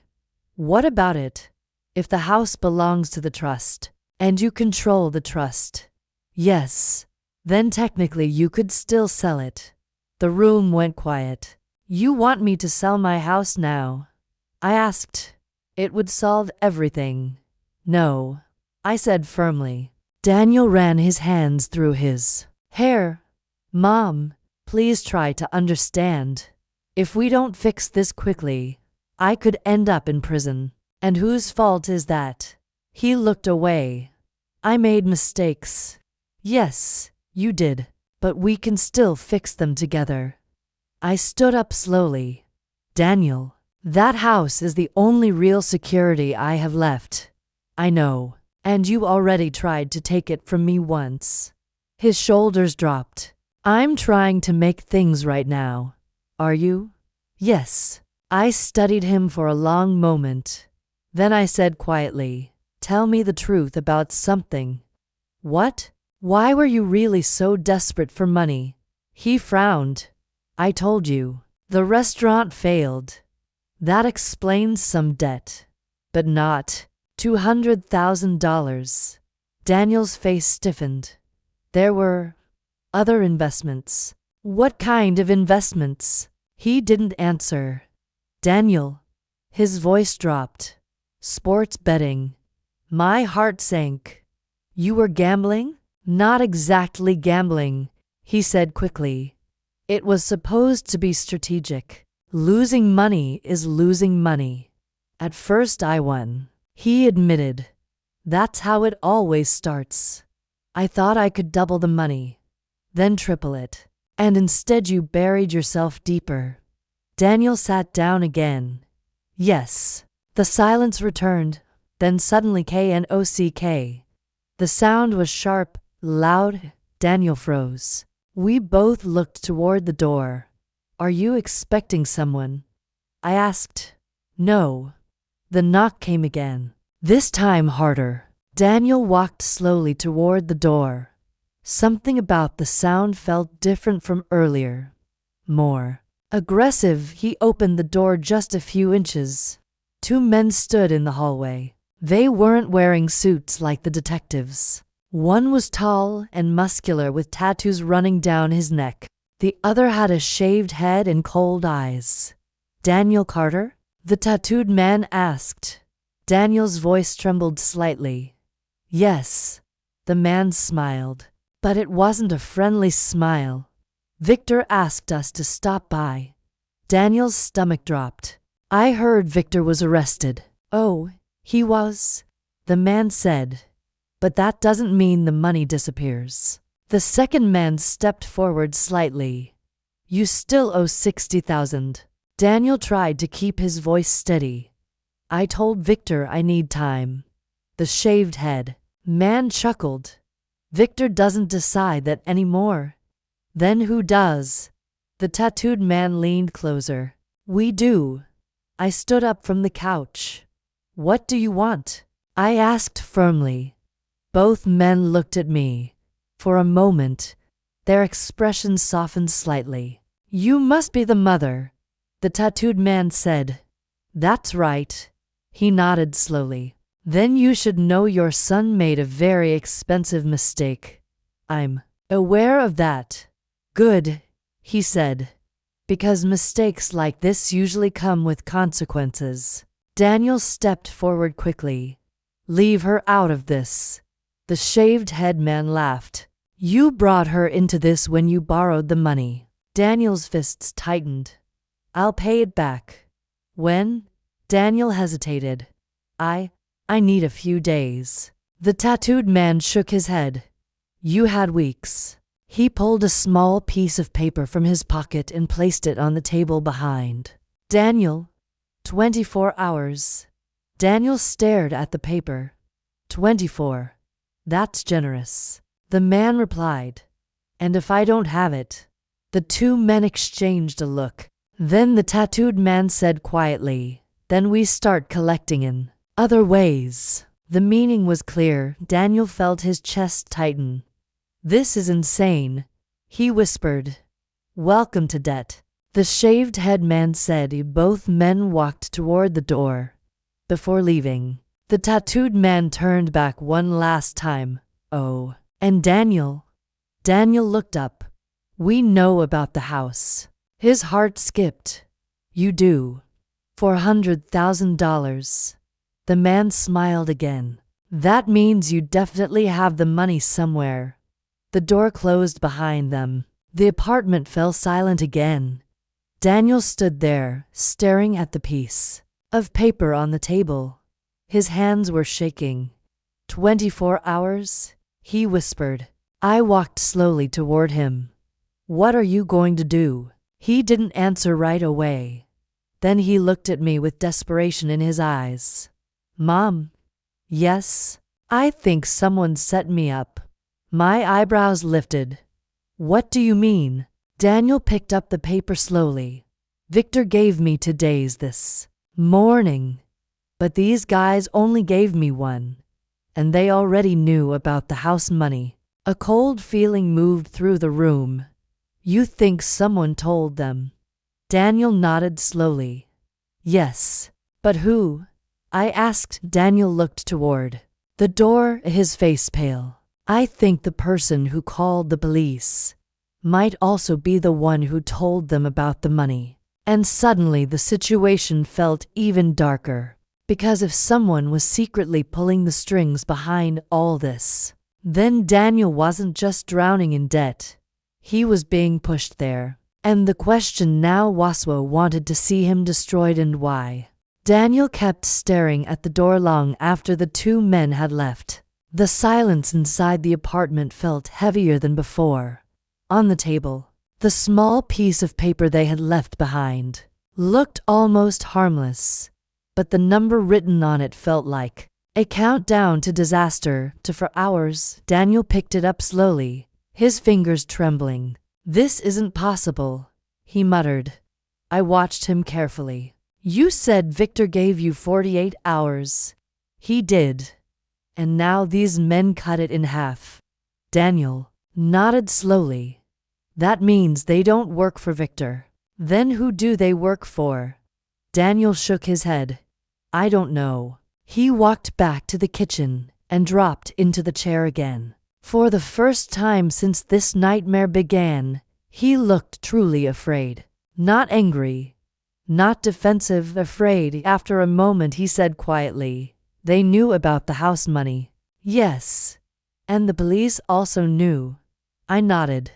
What about it? If the house belongs to the trust, and you control the trust, yes, then technically you could still sell it. The room went quiet. You want me to sell my house now? I asked. It would solve everything. No, I said firmly. Daniel ran his hands through his hair. Mom, please try to understand. If we don't fix this quickly, I could end up in prison. And whose fault is that? He looked away. I made mistakes. Yes, you did. But we can still fix them together. I stood up slowly. Daniel, that house is the only real security I have left. I know, and you already tried to take it from me once. His shoulders dropped. I'm trying to make things right now. Are you? Yes. I studied him for a long moment. Then I said quietly, tell me the truth about something. What? Why were you really so desperate for money? He frowned. I told you. The restaurant failed. That explains some debt. But not $200,000. Daniel's face stiffened. There were other investments. What kind of investments? He didn't answer. Daniel. His voice dropped. Sports betting. My heart sank. You were gambling? Not exactly gambling, he said quickly. It was supposed to be strategic. Losing money is losing money. At first I won, he admitted. That's how it always starts. I thought I could double the money, then triple it. And instead you buried yourself deeper. Daniel sat down again. Yes. The silence returned, then suddenly knock. The sound was sharp, loud. Daniel froze. We both looked toward the door. Are you expecting someone? I asked. No. The knock came again. This time harder. Daniel walked slowly toward the door. Something about the sound felt different from earlier. More aggressive. He opened the door just a few inches. 2 men stood in the hallway. They weren't wearing suits like the detectives. One was tall and muscular with tattoos running down his neck. The other had a shaved head and cold eyes. Daniel Carter? The tattooed man asked. Daniel's voice trembled slightly. Yes. The man smiled. But it wasn't a friendly smile. Victor asked us to stop by. Daniel's stomach dropped. I heard Victor was arrested. Oh, he was? The man said. But that doesn't mean the money disappears. The second man stepped forward slightly. You still owe $60,000. Daniel tried to keep his voice steady. I told Victor I need time. The shaved head man chuckled. Victor doesn't decide that anymore. Then who does? The tattooed man leaned closer. We do. I stood up from the couch. What do you want? I asked firmly. Both men looked at me. For a moment, their expressions softened slightly. You must be the mother, the tattooed man said. That's right. He nodded slowly. Then you should know your son made a very expensive mistake. I'm aware of that. Good, he said. Because mistakes like this usually come with consequences. Daniel stepped forward quickly. Leave her out of this. The shaved head man laughed. You brought her into this when you borrowed the money. Daniel's fists tightened. I'll pay it back. When? Daniel hesitated. I need a few days. The tattooed man shook his head. You had weeks. He pulled a small piece of paper from his pocket and placed it on the table behind. Daniel, 24 hours. Daniel stared at the paper. 24. That's generous. The man replied. And if I don't have it? The 2 men exchanged a look. Then the tattooed man said quietly, then we start collecting in other ways. The meaning was clear. Daniel felt his chest tighten. This is insane, he whispered. Welcome to debt. The shaved head man said. Both men walked toward the door. Before leaving, the tattooed man turned back one last time. Oh, and Daniel? Daniel looked up. We know about the house. His heart skipped. You do. $400,000. The man smiled again. That means you definitely have the money somewhere. The door closed behind them. The apartment fell silent again. Daniel stood there, staring at the piece of paper on the table. His hands were shaking. 24 hours? He whispered. I walked slowly toward him. What are you going to do? He didn't answer right away. Then he looked at me with desperation in his eyes. Mom? Yes? I think someone set me up. My eyebrows lifted. What do you mean? Daniel picked up the paper slowly. Victor gave me today's this morning, but these guys only gave me one, and they already knew about the house money. A cold feeling moved through the room. You think someone told them? Daniel nodded slowly. Yes. But who? I asked. Daniel looked toward the door, his face pale. I think the person who called the police might also be the one who told them about the money. And suddenly the situation felt even darker, because if someone was secretly pulling the strings behind all this, then Daniel wasn't just drowning in debt. He was being pushed there. And the question now was, Waswa wanted to see him destroyed, and why? Daniel kept staring at the door long after the two men had left. The silence inside the apartment felt heavier than before. On the table, the small piece of paper they had left behind looked almost harmless, but the number written on it felt like a countdown to disaster. For hours, Daniel picked it up slowly, his fingers trembling. This isn't possible, he muttered. I watched him carefully. You said Victor gave you 48 hours. He did. And now these men cut it in half. Daniel nodded slowly. That means they don't work for Victor. Then who do they work for? Daniel shook his head. I don't know. He walked back to the kitchen and dropped into the chair again. For the first time since this nightmare began, he looked truly afraid. Not angry, not defensive, afraid. After a moment he said quietly, they knew about the house money. Yes. And the police also knew. I nodded.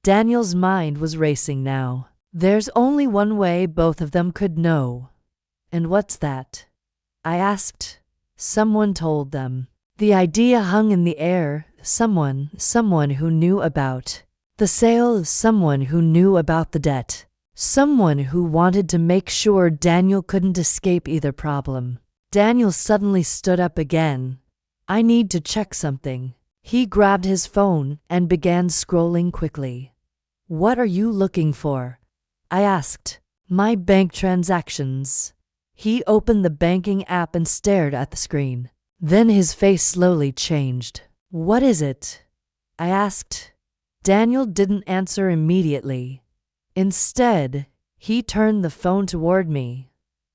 Daniel's mind was racing now. There's only one way both of them could know. And what's that? I asked. Someone told them. The idea hung in the air. Someone who knew about the sale, someone who knew about the debt, someone who wanted to make sure Daniel couldn't escape either problem. Daniel suddenly stood up again. I need to check something. He grabbed his phone and began scrolling quickly. What are you looking for? I asked. My bank transactions. He opened the banking app and stared at the screen. Then his face slowly changed. What is it? I asked. Daniel didn't answer immediately. Instead, he turned the phone toward me.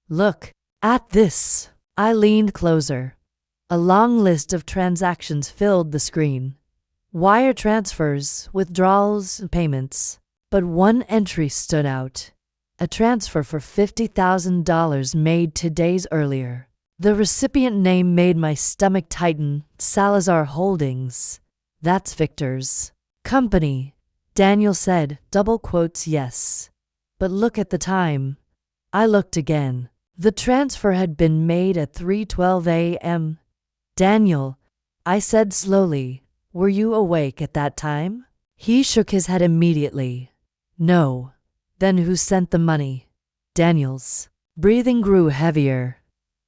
Look at this. I leaned closer. A long list of transactions filled the screen. Wire transfers, withdrawals, payments. But one entry stood out. A transfer for $50,000 made 2 days earlier. The recipient name made my stomach tighten. Salazar Holdings. That's Victor's company. Daniel said, double quotes, yes. But look at the time. I looked again. The transfer had been made at 3:12 a.m. Daniel, I said slowly, were you awake at that time? He shook his head immediately. No. Then who sent the money? Daniel's breathing grew heavier.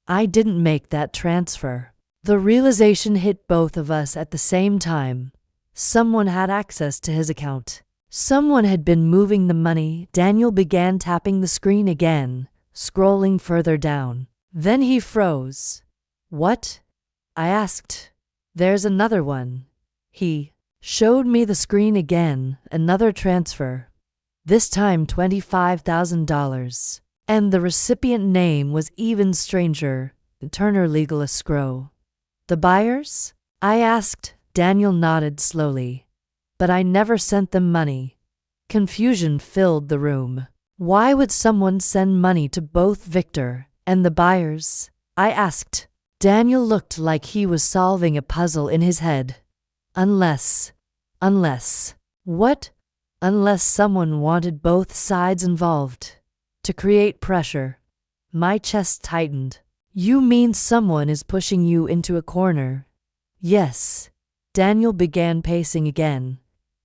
I didn't make that transfer. The realization hit both of us at the same time. Someone had access to his account. Someone had been moving the money. Daniel began tapping the screen again, scrolling further down. Then he froze. What? I asked. There's another one. He showed me the screen again, another transfer. This time $25,000. And the recipient name was even stranger, Turner Legal Escrow. The buyers? I asked. Daniel nodded slowly. But I never sent them money. Confusion filled the room. Why would someone send money to both Victor and the buyers? I asked. Daniel looked like he was solving a puzzle in his head. Unless. What? Unless someone wanted both sides involved. To create pressure. My chest tightened. You mean someone is pushing you into a corner? Yes. Daniel began pacing again.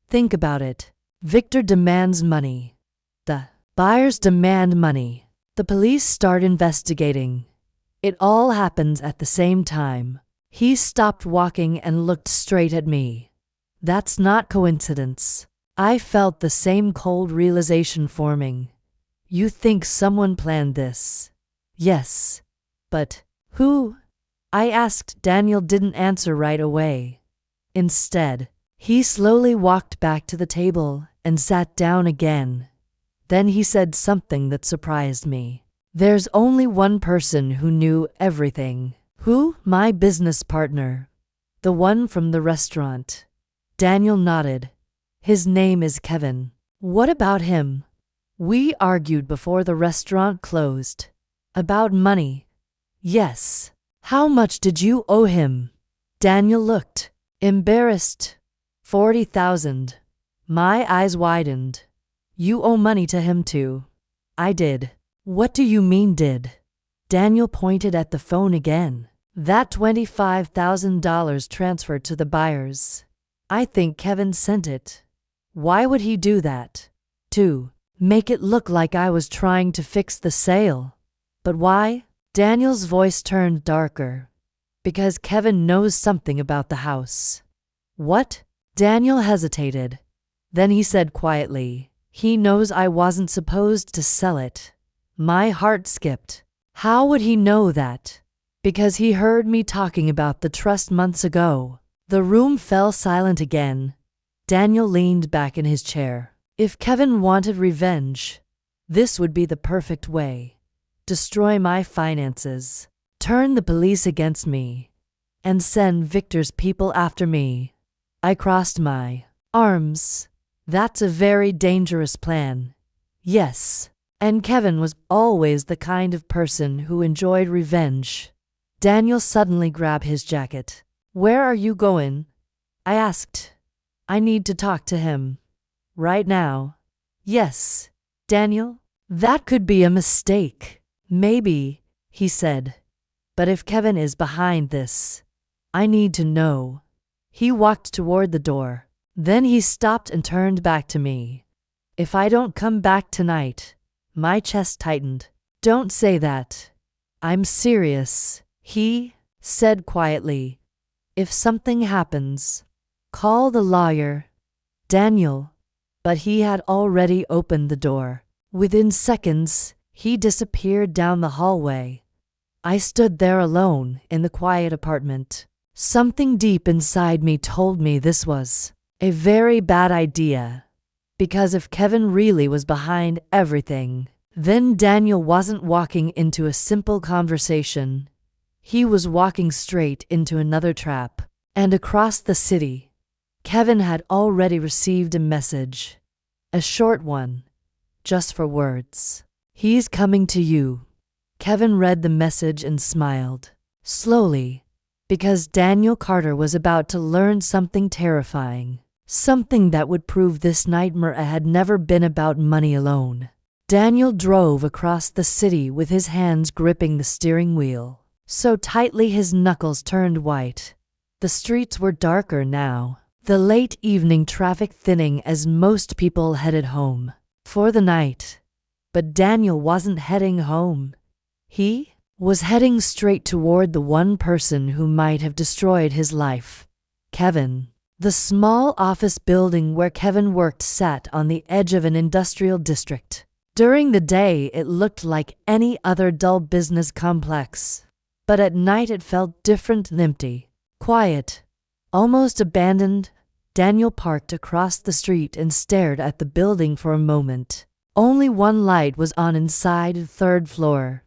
Think about it. Victor demands money. The buyers demand money. The police start investigating. It all happens at the same time. He stopped walking and looked straight at me. That's not coincidence. I felt the same cold realization forming. You think someone planned this? Yes. But who? I asked. Daniel didn't answer right away. Instead, he slowly walked back to the table and sat down again. Then he said something that surprised me. There's only one person who knew everything. Who? My business partner. The one from the restaurant. Daniel nodded. His name is Kevin. What about him? We argued before the restaurant closed. About money. Yes. How much did you owe him? Daniel looked embarrassed. 40,000. My eyes widened. You owe money to him too. I did. What do you mean did? Daniel pointed at the phone again. That $25,000 transferred to the buyers. I think Kevin sent it. Why would he do that? To make it look like I was trying to fix the sale. But why? Daniel's voice turned darker. Because Kevin knows something about the house. What? Daniel hesitated. Then he said quietly, he knows I wasn't supposed to sell it. My heart skipped. How would he know that? Because he heard me talking about the trust months ago. The room fell silent again. Daniel leaned back in his chair. If Kevin wanted revenge, this would be the perfect way. Destroy my finances, turn the police against me, and send Victor's people after me. I crossed my arms. That's a very dangerous plan. Yes, and Kevin was always the kind of person who enjoyed revenge. Daniel suddenly grabbed his jacket. Where are you going? I asked. I need to talk to him. Right now? Yes. Daniel? That could be a mistake. Maybe, he said. But if Kevin is behind this, I need to know. He walked toward the door. Then he stopped and turned back to me. If I don't come back tonight, my chest tightened. Don't say that. I'm serious, he said quietly. If something happens, call the lawyer. Daniel. But he had already opened the door. Within seconds, he disappeared down the hallway. I stood there alone in the quiet apartment. Something deep inside me told me this was a very bad idea. Because if Kevin really was behind everything, then Daniel wasn't walking into a simple conversation. He was walking straight into another trap. And across the city, Kevin had already received a message. A short one, just for words. He's coming to you. Kevin read the message and smiled. Slowly, because Daniel Carter was about to learn something terrifying. Something that would prove this nightmare had never been about money alone. Daniel drove across the city with his hands gripping the steering wheel, so tightly his knuckles turned white. The streets were darker now, the late evening traffic thinning as most people headed home for the night. But Daniel wasn't heading home. He was heading straight toward the one person who might have destroyed his life. Kevin. The small office building where Kevin worked sat on the edge of an industrial district. During the day, it looked like any other dull business complex. But at night it felt different and empty. Quiet. Almost abandoned. Daniel parked across the street and stared at the building for a moment. Only one light was on inside the third floor.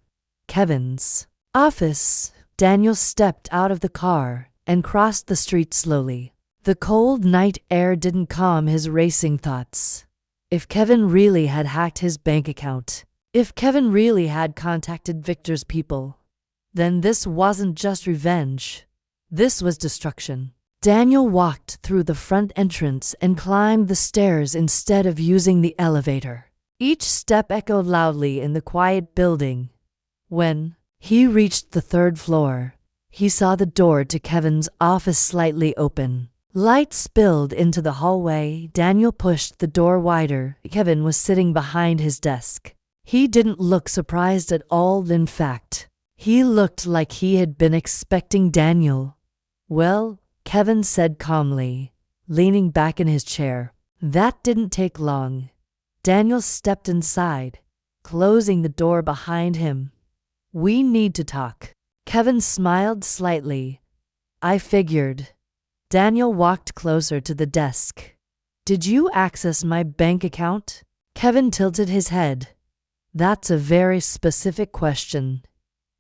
Kevin's office. Daniel stepped out of the car and crossed the street slowly. The cold night air didn't calm his racing thoughts. If Kevin really had hacked his bank account, if Kevin really had contacted Victor's people, then this wasn't just revenge. This was destruction. Daniel walked through the front entrance and climbed the stairs instead of using the elevator. Each step echoed loudly in the quiet building. When he reached the third floor, he saw the door to Kevin's office slightly open. Light spilled into the hallway. Daniel pushed the door wider. Kevin was sitting behind his desk. He didn't look surprised at all. In fact, he looked like he had been expecting Daniel. Well, Kevin said calmly, leaning back in his chair. That didn't take long. Daniel stepped inside, closing the door behind him. "We need to talk." Kevin smiled slightly. "I figured." Daniel walked closer to the desk. "Did you access my bank account?" Kevin tilted his head. "That's a very specific question.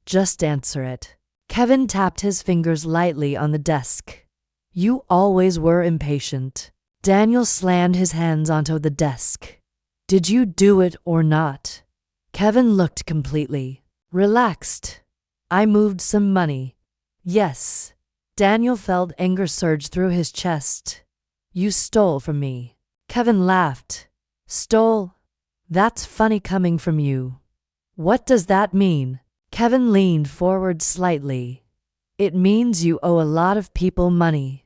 Just answer it." Kevin tapped his fingers lightly on the desk. "You always were impatient." Daniel slammed his hands onto the desk. "Did you do it or not?" Kevin looked completely relaxed. "I moved some money." "Yes." Daniel felt anger surge through his chest. "You stole from me." Kevin laughed. "Stole? That's funny coming from you. What does that mean?" Kevin leaned forward slightly. "It means you owe a lot of people money."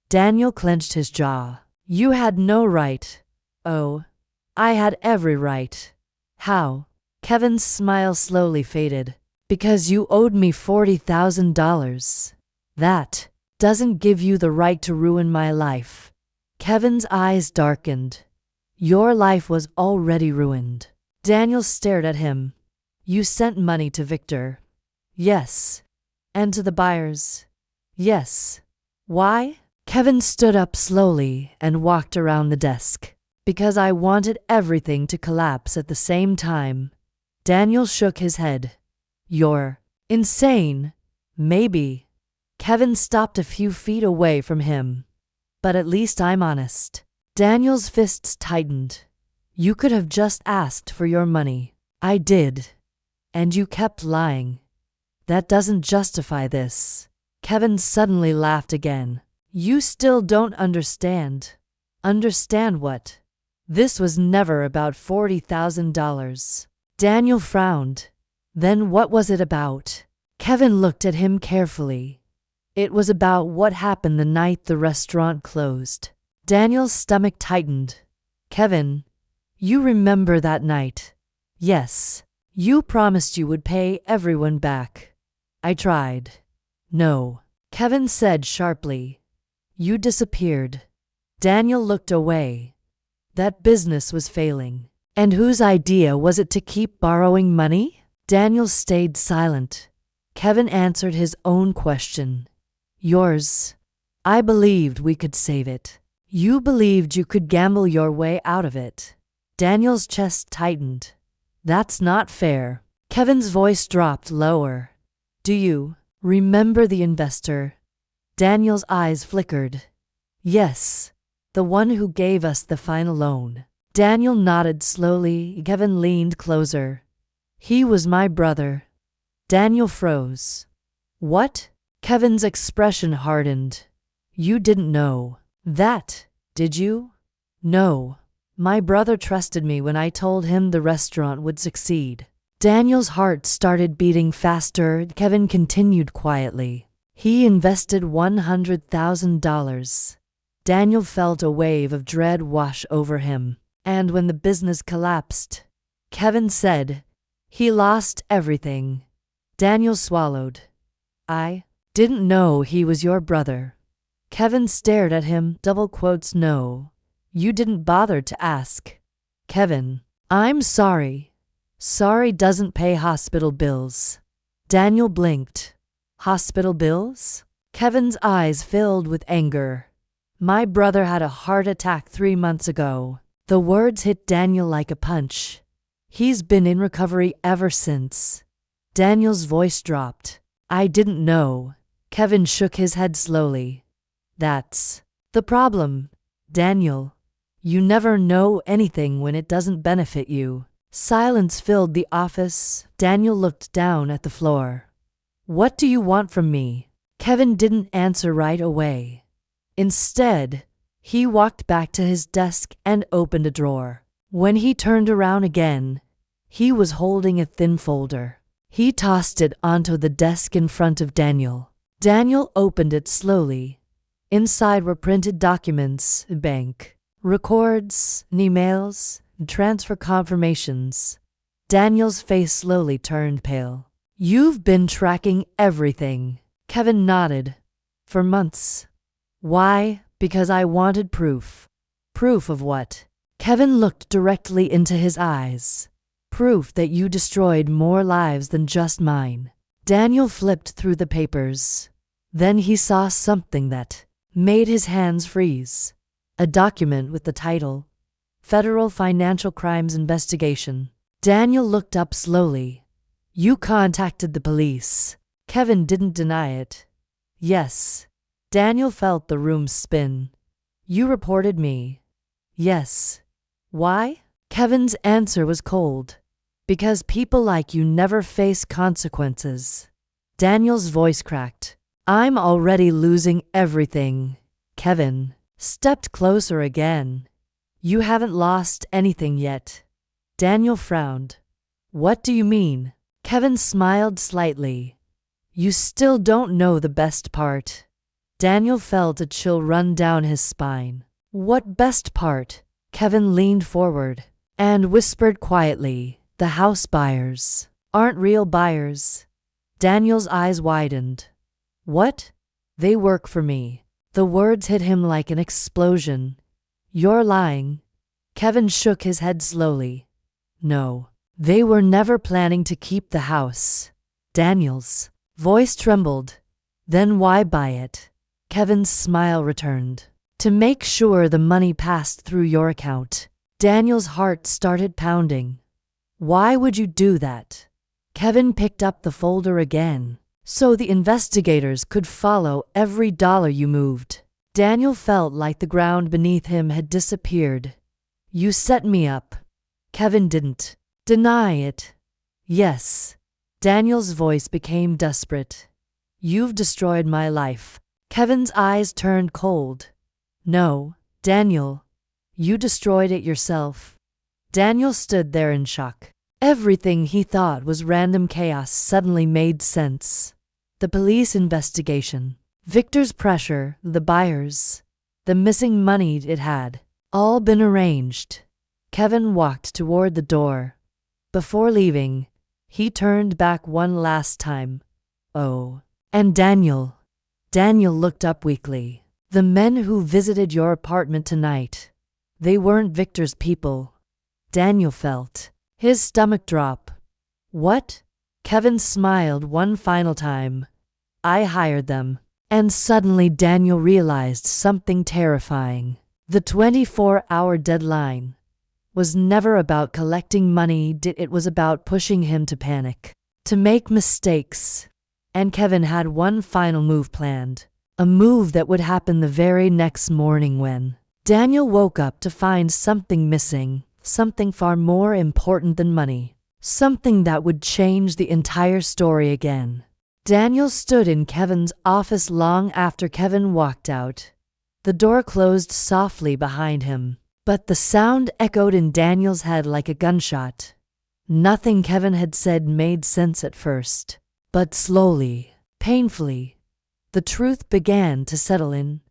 Daniel clenched his jaw. "You had no right." "Oh, I had every right." "How?" Kevin's smile slowly faded. "Because you owed me $40,000. That doesn't give you the right to ruin my life." Kevin's eyes darkened. "Your life was already ruined." Daniel stared at him. "You sent money to Victor." "Yes." "And to the buyers." "Yes." "Why?" Kevin stood up slowly and walked around the desk. "Because I wanted everything to collapse at the same time." Daniel shook his head. "You're insane." "Maybe." Kevin stopped a few feet away from him. "But at least I'm honest." Daniel's fists tightened. "You could have just asked for your money." "I did. And you kept lying." "That doesn't justify this." Kevin suddenly laughed again. "You still don't understand." "Understand what?" "This was never about $40,000. Daniel frowned. "Then what was it about?" Kevin looked at him carefully. "It was about what happened the night the restaurant closed." Daniel's stomach tightened. "Kevin, you remember that night?" "Yes." "You promised you would pay everyone back." "I tried." "No," Kevin said sharply. "You disappeared." Daniel looked away. That business was failing. And whose idea was it to keep borrowing money? Daniel stayed silent. Kevin answered his own question. "Yours. I believed we could save it. You believed you could gamble your way out of it." Daniel's chest tightened. "That's not fair." Kevin's voice dropped lower. "Do you remember the investor?" Daniel's eyes flickered. "Yes. The one who gave us the final loan." Daniel nodded slowly. Kevin leaned closer. "He was my brother." Daniel froze. "What?" Kevin's expression hardened. "You didn't know that, did you?" "No. My brother trusted me when I told him the restaurant would succeed." Daniel's heart started beating faster. Kevin continued quietly. "He invested $100,000. Daniel felt a wave of dread wash over him. "And when the business collapsed," Kevin said, "he lost everything." Daniel swallowed. "I didn't know he was your brother." Kevin stared at him. "No. You didn't bother to ask." "Kevin, I'm sorry." "Sorry doesn't pay hospital bills." Daniel blinked. "Hospital bills?" Kevin's eyes filled with anger. "My brother had a heart attack 3 months ago." The words hit Daniel like a punch. "He's been in recovery ever since." Daniel's voice dropped. "I didn't know." Kevin shook his head slowly. "That's the problem, Daniel. You never know anything when it doesn't benefit you." Silence filled the office. Daniel looked down at the floor. "What do you want from me?" Kevin didn't answer right away. Instead, he walked back to his desk and opened a drawer. When he turned around again, he was holding a thin folder. He tossed it onto the desk in front of Daniel. Daniel opened it slowly. Inside were printed documents, bank records, emails, transfer confirmations. Daniel's face slowly turned pale. "You've been tracking everything." Kevin nodded. "For months." "Why?" Because I wanted proof. Proof of what? Kevin looked directly into his eyes. Proof that you destroyed more lives than just mine. Daniel flipped through the papers. Then he saw something that made his hands freeze. A document with the title, Federal Financial Crimes Investigation. Daniel looked up slowly. You contacted the police. Kevin didn't deny it. Yes. Daniel felt the room spin. You reported me. Yes. Why? Kevin's answer was cold. Because people like you never face consequences. Daniel's voice cracked. I'm already losing everything. Kevin stepped closer again. You haven't lost anything yet. Daniel frowned. What do you mean? Kevin smiled slightly. You still don't know the best part. Daniel felt a chill run down his spine. What best part? Kevin leaned forward and whispered quietly, the house buyers aren't real buyers. Daniel's eyes widened. What? They work for me. The words hit him like an explosion. You're lying. Kevin shook his head slowly. No, they were never planning to keep the house. Daniel's voice trembled. Then why buy it? Kevin's smile returned. To make sure the money passed through your account. Daniel's heart started pounding. Why would you do that? Kevin picked up the folder again. So the investigators could follow every dollar you moved. Daniel felt like the ground beneath him had disappeared. You set me up. Kevin didn't deny it. Yes. Daniel's voice became desperate. You've destroyed my life. Kevin's eyes turned cold. No, Daniel. You destroyed it yourself. Daniel stood there in shock. Everything he thought was random chaos suddenly made sense. The police investigation, Victor's pressure, the buyers, the missing money it had, all been arranged. Kevin walked toward the door. Before leaving, he turned back one last time. Oh, and Daniel. Daniel looked up weakly. The men who visited your apartment tonight, they weren't Victor's people. Daniel felt his stomach drop. What? Kevin smiled one final time. I hired them. And suddenly Daniel realized something terrifying. The 24-hour deadline was never about collecting money, it was about pushing him to panic, to make mistakes. And Kevin had one final move planned. A move that would happen the very next morning when Daniel woke up to find something missing, something far more important than money. Something that would change the entire story again. Daniel stood in Kevin's office long after Kevin walked out. The door closed softly behind him, but the sound echoed in Daniel's head like a gunshot. Nothing Kevin had said made sense at first, but slowly, painfully, the truth began to settle in.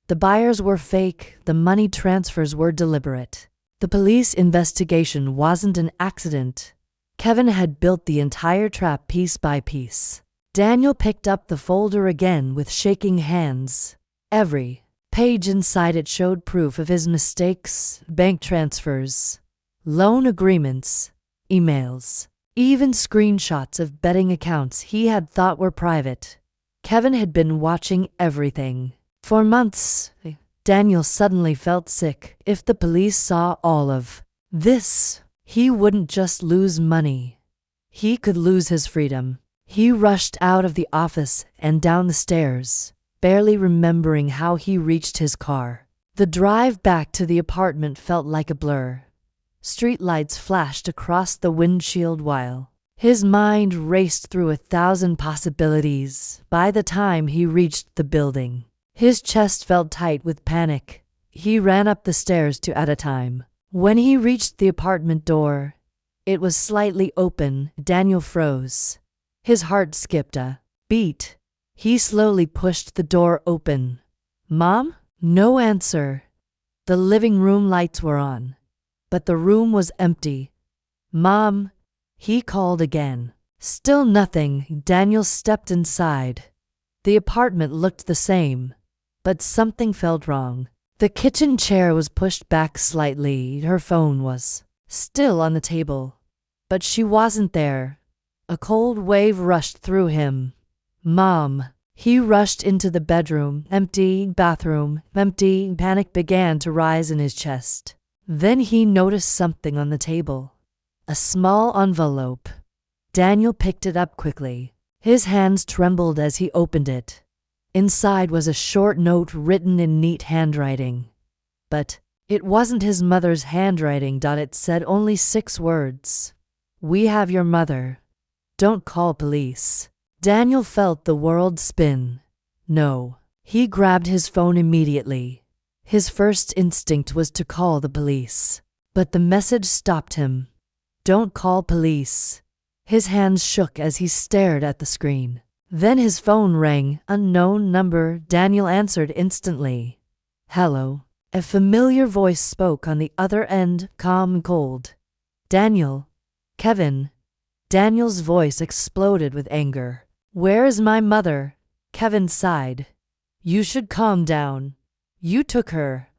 The buyers were fake, the money transfers were deliberate. The police investigation wasn't an accident. Kevin had built the entire trap piece by piece. Daniel picked up the folder again with shaking hands. Every page inside it showed proof of his mistakes, bank transfers, loan agreements, emails, even screenshots of betting accounts he had thought were private. Kevin had been watching everything. For months, Daniel suddenly felt sick. If the police saw all of this, he wouldn't just lose money. He could lose his freedom. He rushed out of the office and down the stairs, barely remembering how he reached his car. The drive back to the apartment felt like a blur. Streetlights flashed across the windshield while his mind raced through 1,000 possibilities. By the time he reached the building, his chest felt tight with panic. He ran up the stairs two at a time. When he reached the apartment door, it was slightly open. Daniel froze. His heart skipped a beat. He slowly pushed the door open. Mom? No answer. The living room lights were on, but the room was empty. Mom? He called again. Still nothing. Daniel stepped inside. The apartment looked the same. but something felt wrong. The kitchen chair was pushed back slightly. Her phone was still on the table, but she wasn't there. A cold wave rushed through him. Mom. He rushed into the bedroom. Empty. Bathroom. Empty. Panic began to rise in his chest. Then he noticed something on the table. A small envelope. Daniel picked it up quickly. His hands trembled as he opened it. Inside was a short note written in neat handwriting. But it wasn't his mother's handwriting. It said only 6 words. We have your mother. Don't call police. Daniel felt the world spin. No. He grabbed his phone immediately. His first instinct was to call the police. But the message stopped him. Don't call police. His hands shook as he stared at the screen. Then his phone rang. Unknown number. Daniel answered instantly. Hello. A familiar voice spoke on the other end, calm and cold. Daniel. Kevin. Daniel's voice exploded with anger. Where is my mother? Kevin sighed. You should calm down. You took her.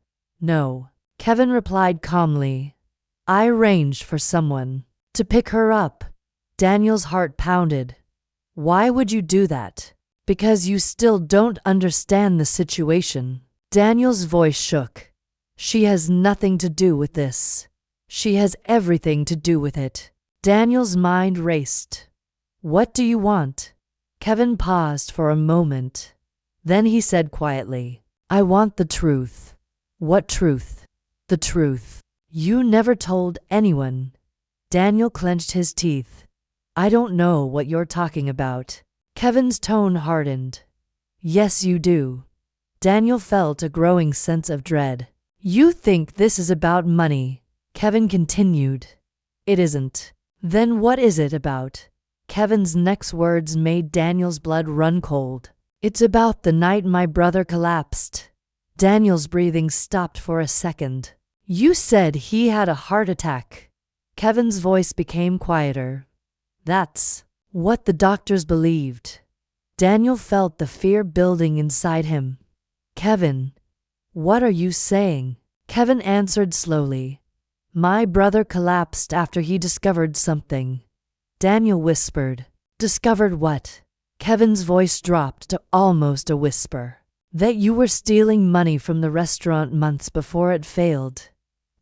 No. Kevin replied calmly. I arranged for someone to pick her up. Daniel's heart pounded. Why would you do that? Because you still don't understand the situation. Daniel's voice shook. She has nothing to do with this. She has everything to do with it. Daniel's mind raced. What do you want? Kevin paused for a moment. Then he said quietly, I want the truth. What truth? The truth. You never told anyone. Daniel clenched his teeth. I don't know what you're talking about. Kevin's tone hardened. Yes, you do. Daniel felt a growing sense of dread. You think this is about money, Kevin continued. It isn't. Then what is it about? Kevin's next words made Daniel's blood run cold. It's about the night my brother collapsed. Daniel's breathing stopped for a second. You said he had a heart attack. Kevin's voice became quieter. That's what the doctors believed. Daniel felt the fear building inside him. Kevin, what are you saying? Kevin answered slowly. My brother collapsed after he discovered something. Daniel whispered. Discovered what? Kevin's voice dropped to almost a whisper. That you were stealing money from the restaurant months before it failed.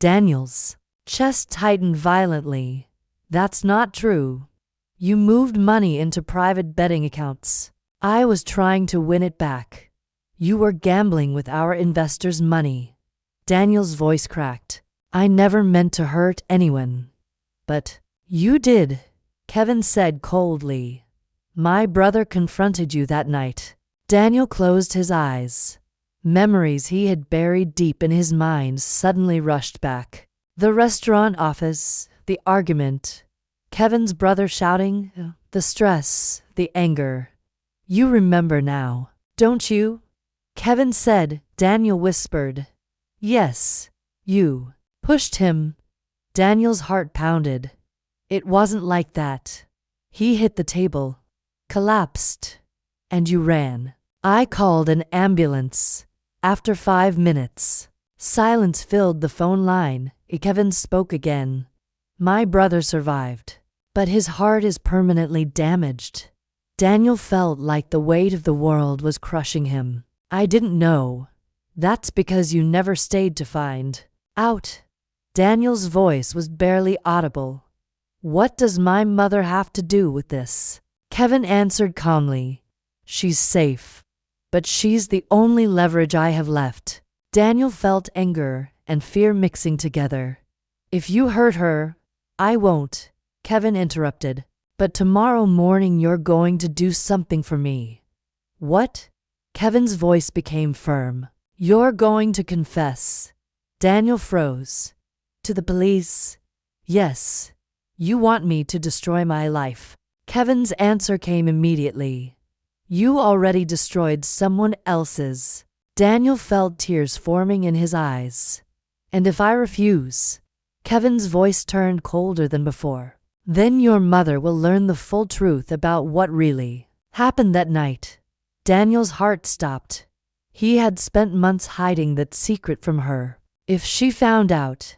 Daniel's chest tightened violently. That's not true. You moved money into private betting accounts. I was trying to win it back. You were gambling with our investors' money. Daniel's voice cracked. I never meant to hurt anyone. But you did, Kevin said coldly. My brother confronted you that night. Daniel closed his eyes. Memories he had buried deep in his mind suddenly rushed back. The restaurant office, the argument, Kevin's brother shouting, the stress, the anger. You remember now, don't you? Kevin said. Daniel whispered. Yes, you pushed him. Daniel's heart pounded. It wasn't like that. He hit the table, collapsed, and you ran. I called an ambulance. After 5 minutes, silence filled the phone line. Kevin spoke again. My brother survived, but his heart is permanently damaged. Daniel felt like the weight of the world was crushing him. I didn't know. That's because you never stayed to find out. Daniel's voice was barely audible. What does my mother have to do with this? Kevin answered calmly. She's safe, but she's the only leverage I have left. Daniel felt anger and fear mixing together. If you hurt her, I won't, Kevin interrupted. But tomorrow morning you're going to do something for me. What? Kevin's voice became firm. You're going to confess. Daniel froze. To the police? Yes. You want me to destroy my life. Kevin's answer came immediately. You already destroyed someone else's. Daniel felt tears forming in his eyes. And if I refuse? Kevin's voice turned colder than before. Then your mother will learn the full truth about what really happened that night. Daniel's heart stopped. He had spent months hiding that secret from her. If she found out,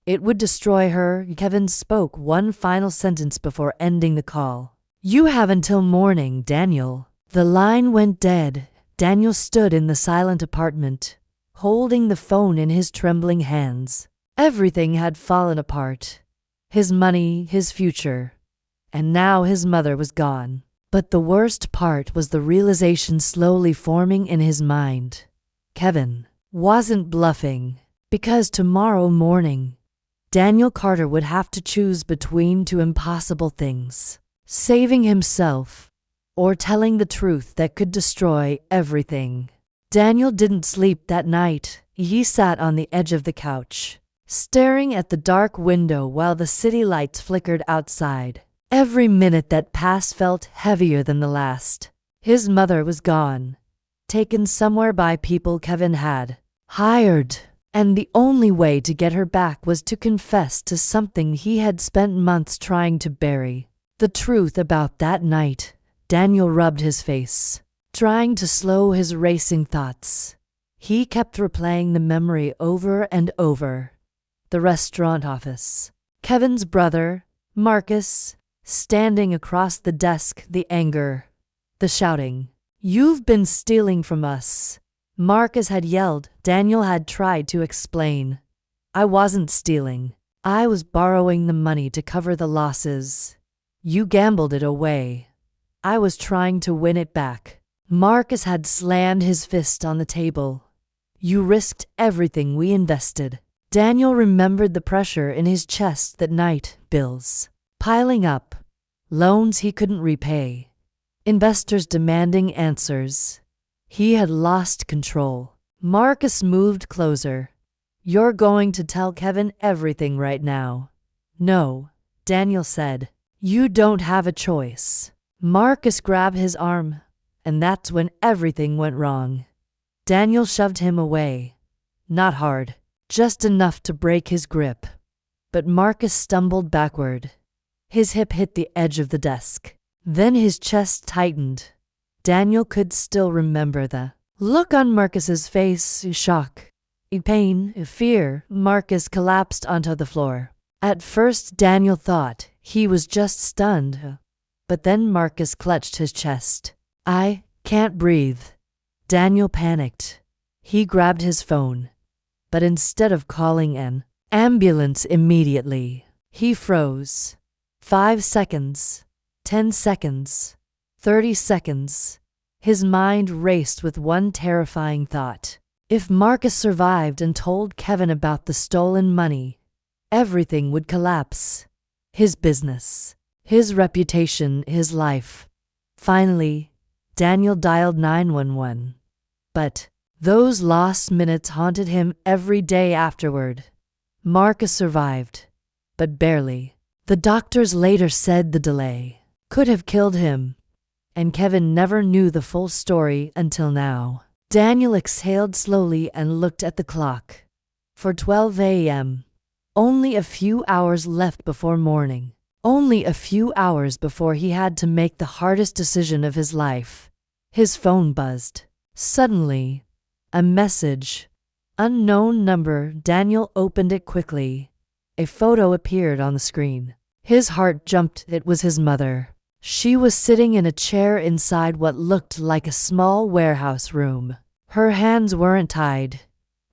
it would destroy her. Kevin spoke one final sentence before ending the call. "You have until morning, Daniel." The line went dead. Daniel stood in the silent apartment, holding the phone in his trembling hands. Everything had fallen apart. His money, his future, and now his mother was gone. But the worst part was the realization slowly forming in his mind. Kevin wasn't bluffing, because tomorrow morning, Daniel Carter would have to choose between two impossible things: saving himself or telling the truth that could destroy everything. Daniel didn't sleep that night. He sat on the edge of the couch, staring at the dark window while the city lights flickered outside. Every minute that passed felt heavier than the last. His mother was gone, taken somewhere by people Kevin had hired, and the only way to get her back was to confess to something he had spent months trying to bury. The truth about that night. Daniel rubbed his face, trying to slow his racing thoughts. He kept replaying the memory over and over. The restaurant office. Kevin's brother, Marcus, standing across the desk, the anger, the shouting. "You've been stealing from us," Marcus had yelled. Daniel had tried to explain. "I wasn't stealing. I was borrowing the money to cover the losses. You gambled it away. I was trying to win it back." Marcus had slammed his fist on the table. "You risked everything we invested." Daniel remembered the pressure in his chest that night. Bills piling up, loans he couldn't repay, investors demanding answers. He had lost control. Marcus moved closer. "You're going to tell Kevin everything right now." "No," Daniel said. "You don't have a choice." Marcus grabbed his arm, and that's when everything went wrong. Daniel shoved him away. Not hard, just enough to break his grip. But Marcus stumbled backward. His hip hit the edge of the desk. Then his chest tightened. Daniel could still remember the look on Marcus's face: shock, pain, fear. Marcus collapsed onto the floor. At first, Daniel thought he was just stunned. But then Marcus clutched his chest. "I can't breathe." Daniel panicked. He grabbed his phone. But instead of calling an ambulance immediately, he froze. 5 seconds, 10 seconds, 30 seconds. His mind raced with one terrifying thought. If Marcus survived and told Kevin about the stolen money, everything would collapse. His business, his reputation, his life. Finally, Daniel dialed 911. But those lost minutes haunted him every day afterward. Marcus survived, but barely. The doctors later said the delay could have killed him, and Kevin never knew the full story until now. Daniel exhaled slowly and looked at the clock. For 12 a.m. Only a few hours left before morning. Only a few hours before he had to make the hardest decision of his life. His phone buzzed. Suddenly, a message. Unknown number. Daniel opened it quickly. A photo appeared on the screen. His heart jumped. It was his mother. She was sitting in a chair inside what looked like a small warehouse room. Her hands weren't tied.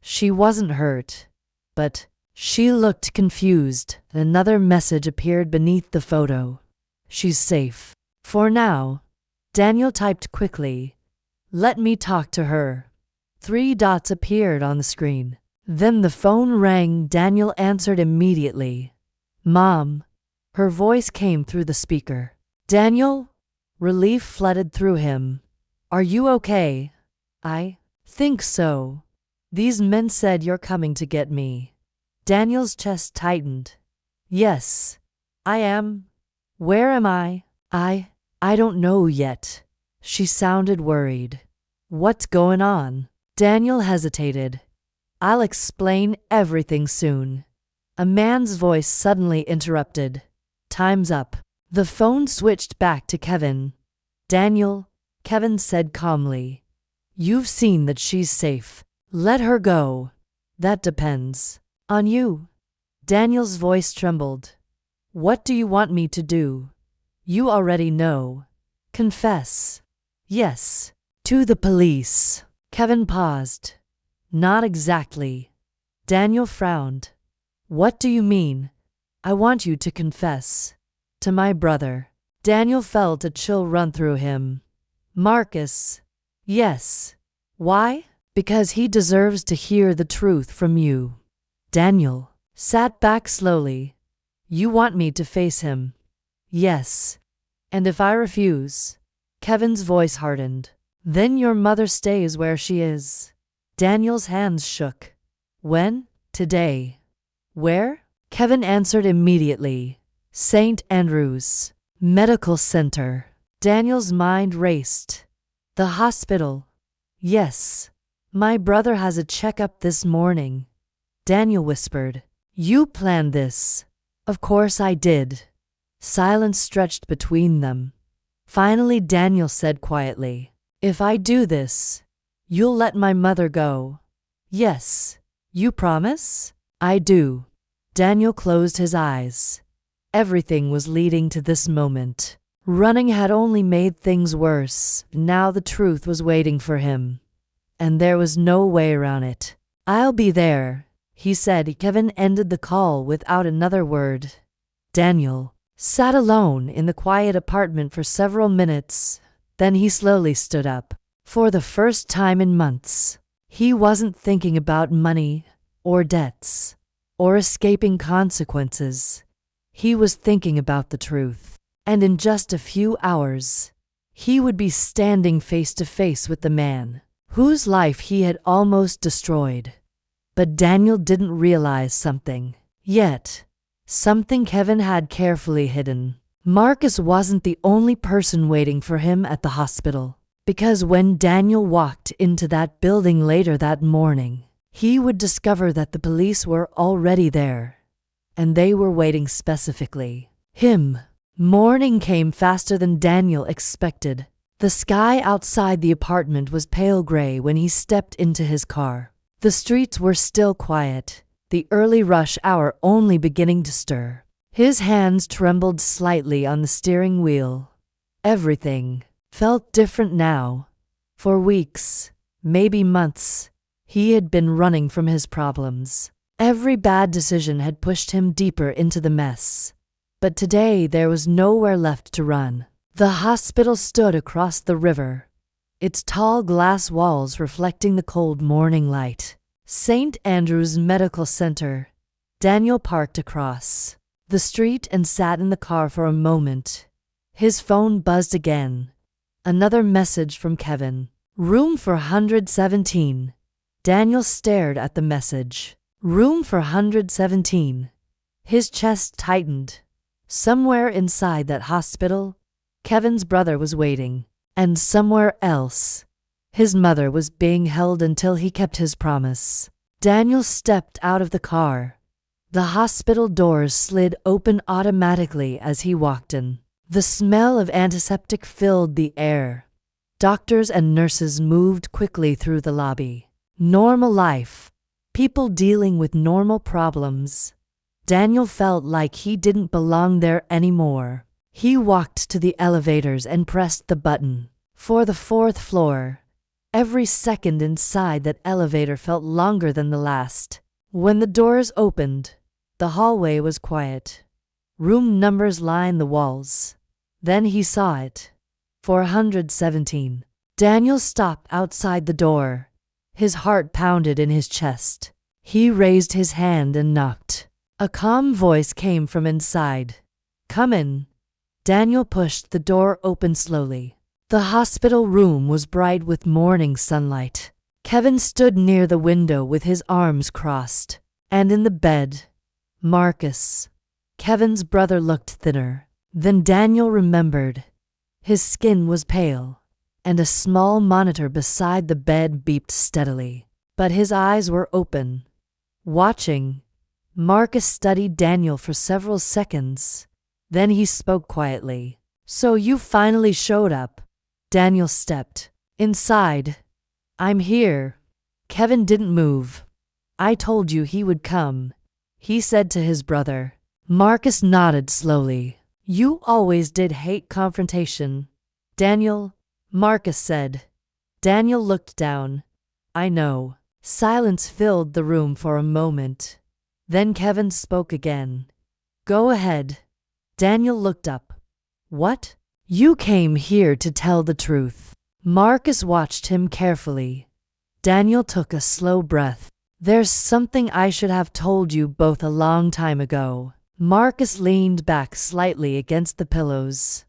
She wasn't hurt, but she looked confused. Another message appeared beneath the photo. "She's safe. For now." Daniel typed quickly. "Let me talk to her." 3 dots appeared on the screen. Then the phone rang. Daniel answered immediately. "Mom." Her voice came through the speaker. "Daniel?" Relief flooded through him. "Are you okay?" "I think so. These men said you're coming to get me." Daniel's chest tightened. "Yes, I am. Where am I?" I don't know yet." She sounded worried. "What's going on?" Daniel hesitated. "I'll explain everything soon." A man's voice suddenly interrupted. "Time's up." The phone switched back to Kevin. "Daniel," Kevin said calmly, You've seen that she's safe. Let her go. That depends on you. Daniel's voice trembled. What do you want me to do? You already know. Confess. Yes. To the police. Kevin paused. Not exactly. Daniel frowned. What do you mean? I want you to confess. To my brother. Daniel felt a chill run through him. Marcus. Yes. Why? Because he deserves to hear the truth from you. Daniel sat back slowly. You want me to face him? Yes. And if I refuse? Kevin's voice hardened. Then your mother stays where she is. Daniel's hands shook. When? Today. Where? Kevin answered immediately. St. Andrew's Medical Center. Daniel's mind raced. The hospital. Yes. My brother has a checkup this morning. Daniel whispered. You planned this. Of course I did. Silence stretched between them. Finally Daniel said quietly, if I do this, you'll let my mother go. Yes. You promise? I do. Daniel closed his eyes. Everything was leading to this moment. Running had only made things worse. Now the truth was waiting for him. And there was no way around it. I'll be there, he said. Kevin ended the call without another word. Daniel sat alone in the quiet apartment for several minutes. Then he slowly stood up. For the first time in months, he wasn't thinking about money or debts or escaping consequences. He was thinking about the truth. And in just a few hours, he would be standing face to face with the man whose life he had almost destroyed. But Daniel didn't realize something yet. Something Kevin had carefully hidden. Marcus wasn't the only person waiting for him at the hospital. Because when Daniel walked into that building later that morning, he would discover that the police were already there. And they were waiting specifically. Him. Morning came faster than Daniel expected. The sky outside the apartment was pale gray when he stepped into his car. The streets were still quiet, the early rush hour only beginning to stir. His hands trembled slightly on the steering wheel. Everything felt different now. For weeks, maybe months, he had been running from his problems. Every bad decision had pushed him deeper into the mess. But today there was nowhere left to run. The hospital stood across the river, its tall glass walls reflecting the cold morning light. St. Andrew's Medical Center. Daniel parked across the street and sat in the car for a moment. His phone buzzed again. Another message from Kevin. Room for 117. Daniel stared at the message. Room for 117. His chest tightened. Somewhere inside that hospital, Kevin's brother was waiting. And somewhere else, his mother was being held until he kept his promise. Daniel stepped out of the car. The hospital doors slid open automatically as he walked in. The smell of antiseptic filled the air. Doctors and nurses moved quickly through the lobby. Normal life. People dealing with normal problems. Daniel felt like he didn't belong there anymore. He walked to the elevators and pressed the button. For the 4th floor. Every second inside that elevator felt longer than the last. When the doors opened, the hallway was quiet. Room numbers lined the walls. Then he saw it. 417. Daniel stopped outside the door. His heart pounded in his chest. He raised his hand and knocked. A calm voice came from inside. Come in. Daniel pushed the door open slowly. The hospital room was bright with morning sunlight. Kevin stood near the window with his arms crossed. And in the bed, Marcus. Kevin's brother looked thinner. Then Daniel remembered. His skin was pale, and a small monitor beside the bed beeped steadily. But his eyes were open. Watching, Marcus studied Daniel for several seconds. Then he spoke quietly. So you finally showed up. Daniel stepped inside. I'm here. Kevin didn't move. I told you he would come, he said to his brother. Marcus nodded slowly. You always did hate confrontation, Daniel, Marcus said. Daniel looked down. I know. Silence filled the room for a moment. Then Kevin spoke again. Go ahead. Daniel looked up. What? You came here to tell the truth. Marcus watched him carefully. Daniel took a slow breath. There's something I should have told you both a long time ago. Marcus leaned back slightly against the pillows.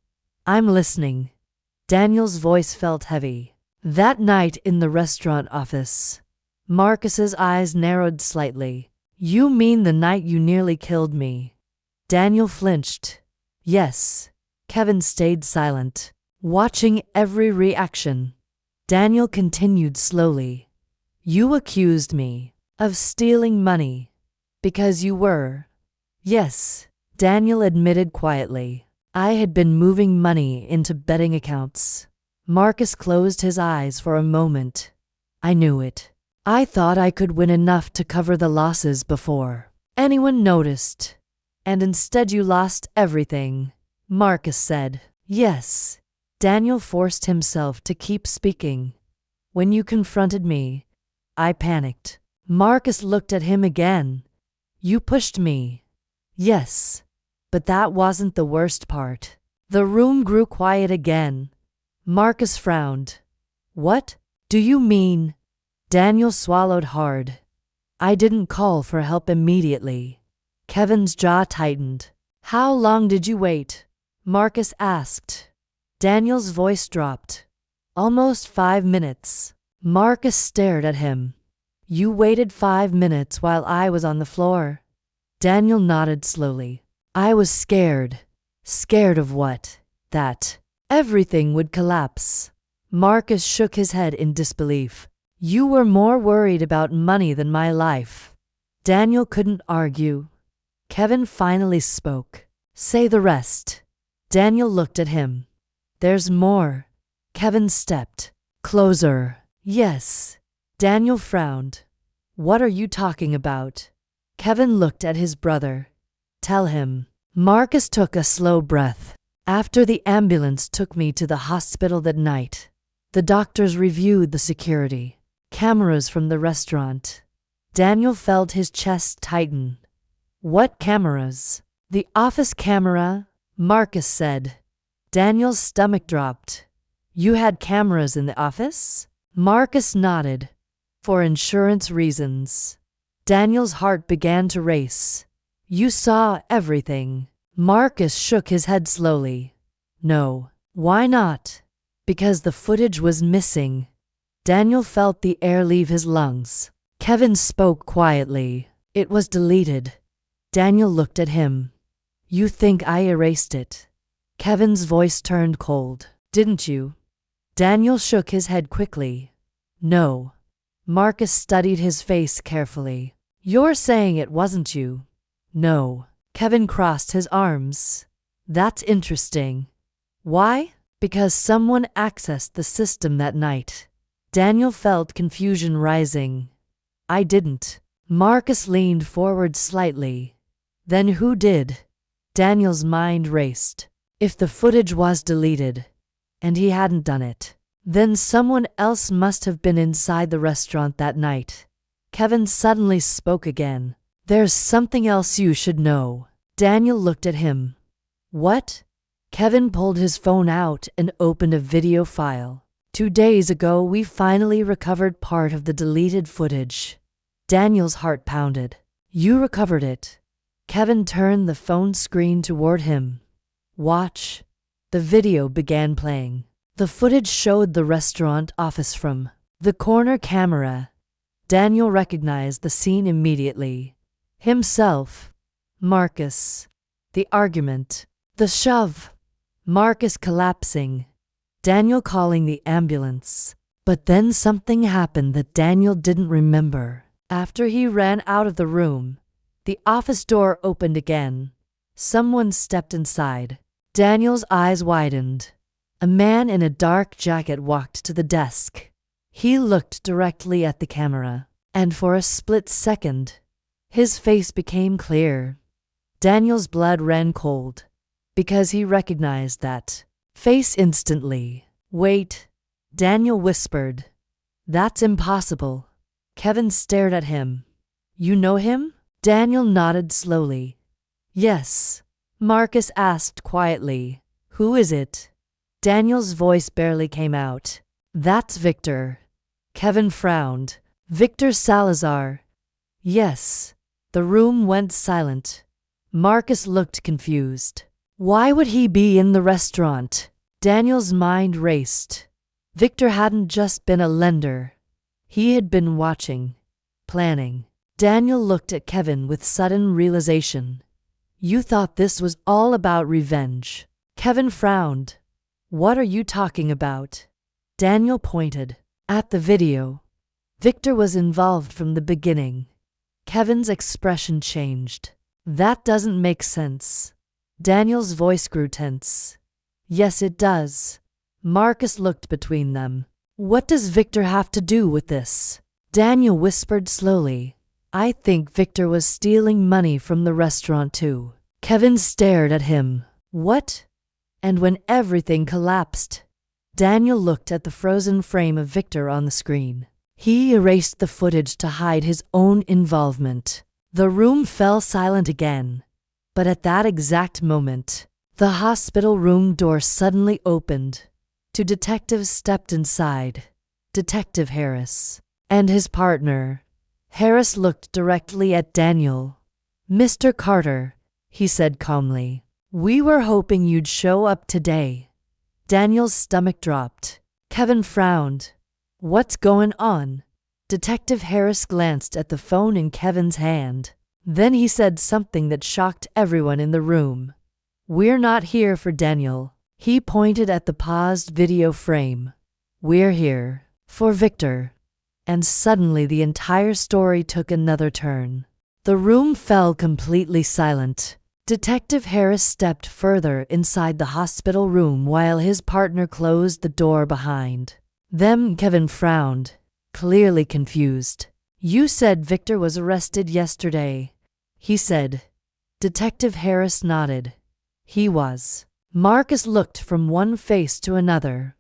I'm listening. Daniel's voice felt heavy. That night in the restaurant office. Marcus's eyes narrowed slightly. You mean the night you nearly killed me? Daniel flinched. Yes. Kevin stayed silent, watching every reaction. Daniel continued slowly. You accused me of stealing money. Because you were. Yes, Daniel admitted quietly. I had been moving money into betting accounts. Marcus closed his eyes for a moment. I knew it. I thought I could win enough to cover the losses before anyone noticed. And instead you lost everything, Marcus said. Yes. Daniel forced himself to keep speaking. When you confronted me, I panicked. Marcus looked at him again. You pushed me. Yes. But that wasn't the worst part. The room grew quiet again. Marcus frowned. What do you mean? Daniel swallowed hard. I didn't call for help immediately. Kevin's jaw tightened. How long did you wait? Marcus asked. Daniel's voice dropped. Almost 5 minutes. Marcus stared at him. You waited 5 minutes while I was on the floor? Daniel nodded slowly. I was scared. Scared of what? That everything would collapse. Marcus shook his head in disbelief. You were more worried about money than my life. Daniel couldn't argue. Kevin finally spoke. Say the rest. Daniel looked at him. There's more. Kevin stepped closer. Yes. Daniel frowned. What are you talking about? Kevin looked at his brother. Tell him. Marcus took a slow breath. After the ambulance took me to the hospital that night, the doctors reviewed the security cameras from the restaurant. Daniel felt his chest tighten. What cameras? The office camera, Marcus said. Daniel's stomach dropped. You had cameras in the office? Marcus nodded. For insurance reasons. Daniel's heart began to race. You saw everything. Marcus shook his head slowly. No. Why not? Because the footage was missing. Daniel felt the air leave his lungs. Kevin spoke quietly. It was deleted. Daniel looked at him. You think I erased it? Kevin's voice turned cold. Didn't you? Daniel shook his head quickly. No. Marcus studied his face carefully. You're saying it wasn't you? No. Kevin crossed his arms. That's interesting. Why? Because someone accessed the system that night. Daniel felt confusion rising. I didn't. Marcus leaned forward slightly. Then who did? Daniel's mind raced. If the footage was deleted, and he hadn't done it, then someone else must have been inside the restaurant that night. Kevin suddenly spoke again. There's something else you should know. Daniel looked at him. What? Kevin pulled his phone out and opened a video file. 2 days ago, we finally recovered part of the deleted footage. Daniel's heart pounded. You recovered it. Kevin turned the phone screen toward him. Watch. The video began playing. The footage showed the restaurant office from the corner camera. Daniel recognized the scene immediately. Himself. Marcus. The argument. The shove. Marcus collapsing. Daniel calling the ambulance. But then something happened that Daniel didn't remember. After he ran out of the room, the office door opened again. Someone stepped inside. Daniel's eyes widened. A man in a dark jacket walked to the desk. He looked directly at the camera, and for a split second, his face became clear. Daniel's blood ran cold, because he recognized that face instantly. "Wait," Daniel whispered. "That's impossible." Kevin stared at him. "You know him?" Daniel nodded slowly. "Yes." Marcus asked quietly. "Who is it?" Daniel's voice barely came out. "That's Victor." Kevin frowned. "Victor Salazar." "Yes." The room went silent. Marcus looked confused. Why would he be in the restaurant? Daniel's mind raced. Victor hadn't just been a lender. He had been watching, planning. Daniel looked at Kevin with sudden realization. "You thought this was all about revenge." Kevin frowned. "What are you talking about?" Daniel pointed at the video. Victor was involved from the beginning. Kevin's expression changed. "That doesn't make sense." Daniel's voice grew tense. "Yes, it does." Marcus looked between them. "What does Victor have to do with this?" Daniel whispered slowly. "I think Victor was stealing money from the restaurant too." Kevin stared at him. "What?" And when everything collapsed, Daniel looked at the frozen frame of Victor on the screen. He erased the footage to hide his own involvement. The room fell silent again. But at that exact moment, the hospital room door suddenly opened. Two detectives stepped inside. Detective Harris and his partner. Harris looked directly at Daniel. "Mr. Carter," he said calmly, "we were hoping you'd show up today." Daniel's stomach dropped. Kevin frowned. "What's going on?" Detective Harris glanced at the phone in Kevin's hand. Then he said something that shocked everyone in the room. "We're not here for Daniel." He pointed at the paused video frame. "We're here for Victor." And suddenly the entire story took another turn. The room fell completely silent. Detective Harris stepped further inside the hospital room while his partner closed the door behind them. Kevin frowned, clearly confused. "You said Victor was arrested yesterday," he said. Detective Harris nodded. "He was." Marcus looked from one face to another.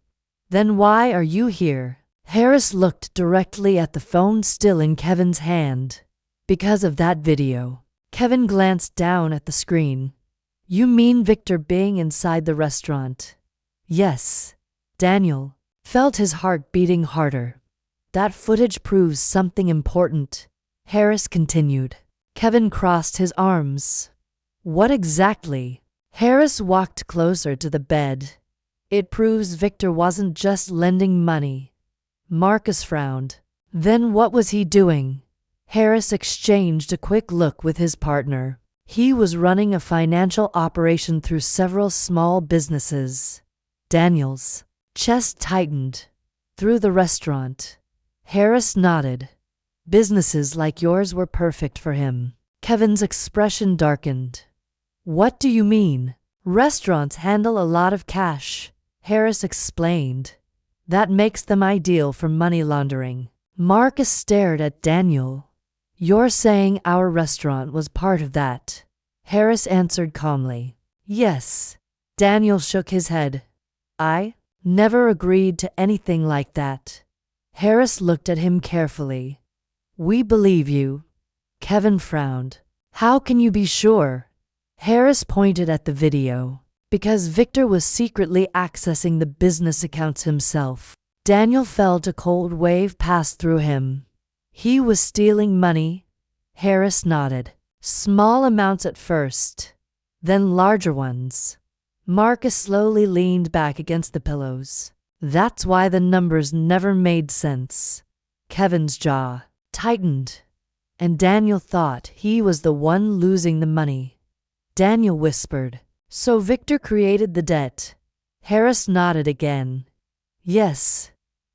"Then why are you here?" Harris looked directly at the phone still in Kevin's hand. "Because of that video." Kevin glanced down at the screen. "You mean Victor being inside the restaurant?" "Yes." Daniel felt his heart beating harder. "That footage proves something important," Harris continued. Kevin crossed his arms. "What exactly?" Harris walked closer to the bed. "It proves Victor wasn't just lending money." Marcus frowned. "Then what was he doing?" Harris exchanged a quick look with his partner. "He was running a financial operation through several small businesses." Daniel's chest tightened. "Through the restaurant." Harris nodded. "Businesses like yours were perfect for him." Kevin's expression darkened. "What do you mean?" "Restaurants handle a lot of cash," Harris explained. "That makes them ideal for money laundering." Marcus stared at Daniel. "You're saying our restaurant was part of that?" Harris answered calmly. "Yes." Daniel shook his head. "I never agreed to anything like that." Harris looked at him carefully. "We believe you." Kevin frowned. "How can you be sure?" Harris pointed at the video. "Because Victor was secretly accessing the business accounts himself." Daniel felt a cold wave pass through him. "He was stealing money?" Harris nodded. "Small amounts at first, then larger ones." Marcus slowly leaned back against the pillows. "That's why the numbers never made sense." Kevin's jaw tightened, and Daniel thought he was the one losing the money. Daniel whispered, "So Victor created the debt?" Harris nodded again. "Yes.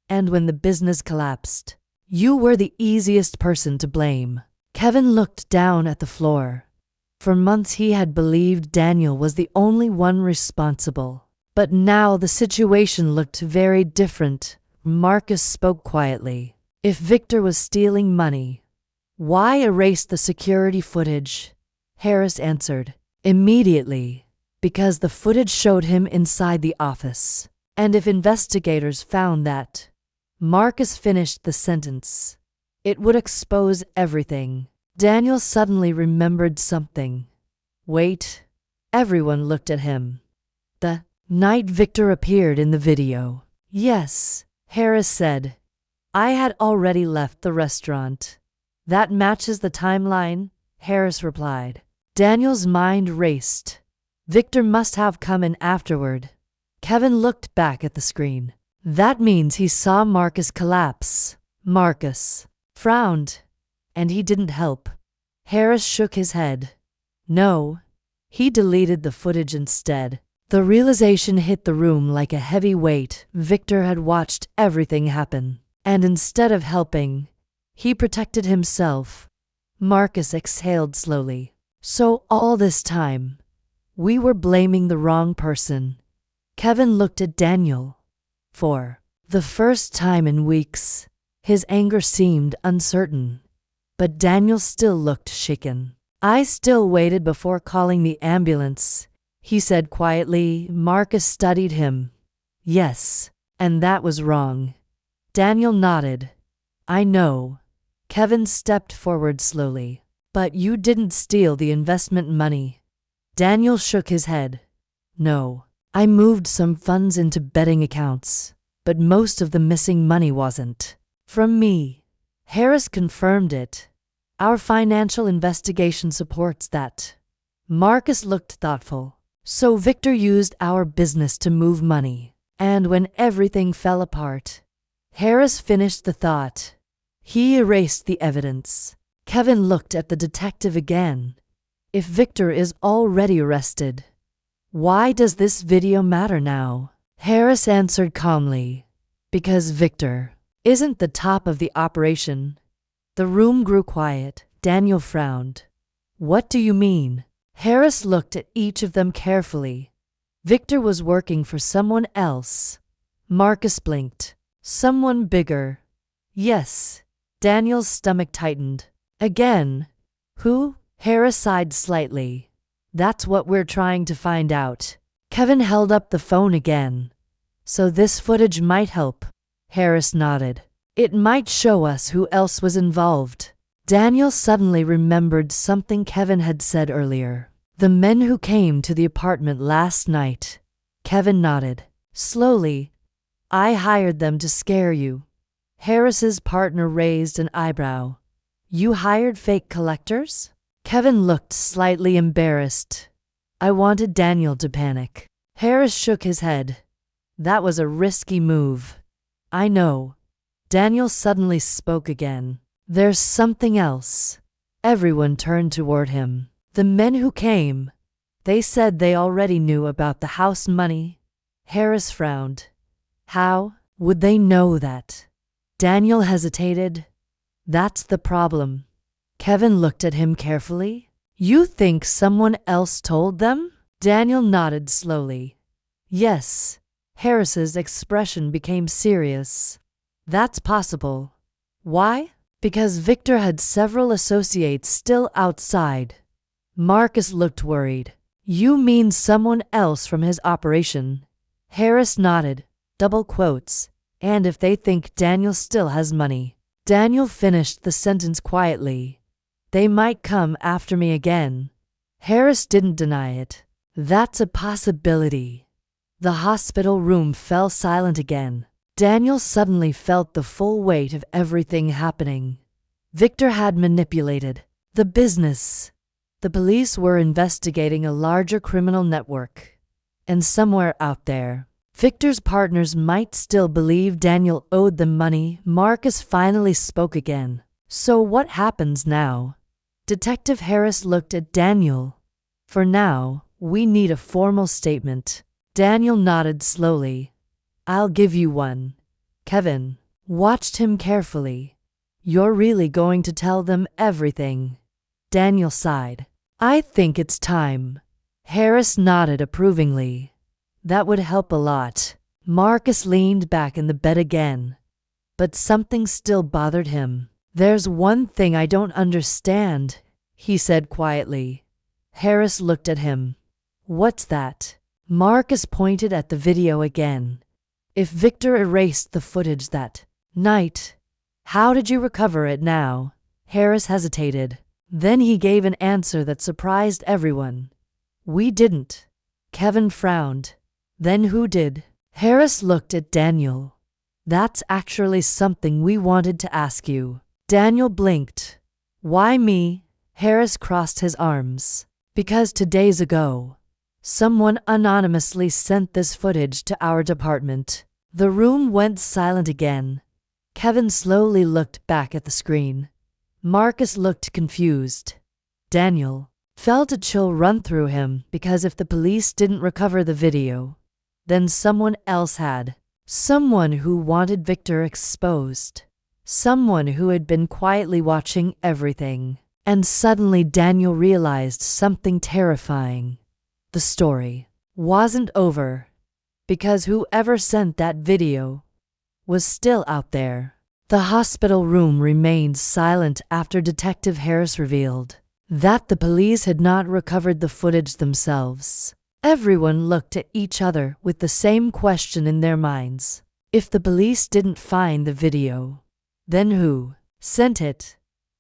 And when the business collapsed, you were the easiest person to blame." Kevin looked down at the floor. For months he had believed Daniel was the only one responsible. But now the situation looked very different. Marcus spoke quietly. If Victor was stealing money, why erase the security footage? Harris answered. Immediately. Because the footage showed him inside the office. And if investigators found that, Marcus finished the sentence, it would expose everything. Daniel suddenly remembered something. Wait. Everyone looked at him. The night Victor appeared in the video. Yes, Harris said. I had already left the restaurant. That matches the timeline, Harris replied. Daniel's mind raced. Victor must have come in afterward. Kevin looked back at the screen. That means he saw Marcus collapse. Marcus frowned, and he didn't help. Harris shook his head. No, he deleted the footage instead. The realization hit the room like a heavy weight. Victor had watched everything happen, and instead of helping, he protected himself. Marcus exhaled slowly. So all this time, we were blaming the wrong person. Kevin looked at Daniel. For the first time in weeks, his anger seemed uncertain, but Daniel still looked shaken. I still waited before calling the ambulance, he said quietly. Marcus studied him. Yes, and that was wrong. Daniel nodded. I know. Kevin stepped forward slowly. But you didn't steal the investment money. Daniel shook his head. No, I moved some funds into betting accounts, but most of the missing money wasn't from me. Harris confirmed it. Our financial investigation supports that. Marcus looked thoughtful. So Victor used our business to move money. And when everything fell apart, Harris finished the thought. He erased the evidence. Kevin looked at the detective again. If Victor is already arrested, why does this video matter now? Harris answered calmly. Because Victor isn't the top of the operation. The room grew quiet. Daniel frowned. What do you mean? Harris looked at each of them carefully. Victor was working for someone else. Marcus blinked. Someone bigger. Yes. Daniel's stomach tightened. Again. Who? Harris sighed slightly. That's what we're trying to find out. Kevin held up the phone again. So this footage might help. Harris nodded. It might show us who else was involved. Daniel suddenly remembered something Kevin had said earlier. The men who came to the apartment last night. Kevin nodded. Slowly. I hired them to scare you. Harris's partner raised an eyebrow. You hired fake collectors? Kevin looked slightly embarrassed. I wanted Daniel to panic. Harris shook his head. That was a risky move. I know. Daniel suddenly spoke again. There's something else. Everyone turned toward him. The men who came. They said they already knew about the house money. Harris frowned. How would they know that? Daniel hesitated. That's the problem. Kevin looked at him carefully. You think someone else told them? Daniel nodded slowly. Yes. Harris's expression became serious. That's possible. Why? Because Victor had several associates still outside. Marcus looked worried. You mean someone else from his operation? Harris nodded. Double quotes. And if they think Daniel still has money. Daniel finished the sentence quietly. They might come after me again. Harris didn't deny it. That's a possibility. The hospital room fell silent again. Daniel suddenly felt the full weight of everything happening. Victor had manipulated the business. The police were investigating a larger criminal network. And somewhere out there, Victor's partners might still believe Daniel owed them money. Marcus finally spoke again. So what happens now? Detective Harris looked at Daniel. For now, we need a formal statement. Daniel nodded slowly. I'll give you one. Kevin watched him carefully. You're really going to tell them everything? Daniel sighed. I think it's time. Harris nodded approvingly. That would help a lot. Marcus leaned back in the bed again, but something still bothered him. "There's one thing I don't understand," he said quietly. Harris looked at him. "What's that?" Marcus pointed at the video again. "If Victor erased the footage that night, how did you recover it now?" Harris hesitated. Then he gave an answer that surprised everyone. "We didn't." Kevin frowned. "Then who did?" Harris looked at Daniel. "That's actually something we wanted to ask you." Daniel blinked. "Why me?" Harris crossed his arms. "Because 2 days ago, someone anonymously sent this footage to our department." The room went silent again. Kevin slowly looked back at the screen. Marcus looked confused. Daniel felt a chill run through him because if the police didn't recover the video, then someone else had. Someone who wanted Victor exposed. Someone who had been quietly watching everything. And suddenly Daniel realized something terrifying. The story wasn't over, because whoever sent that video was still out there. The hospital room remained silent after Detective Harris revealed that the police had not recovered the footage themselves. Everyone looked at each other with the same question in their minds. If the police didn't find the video, then who sent it?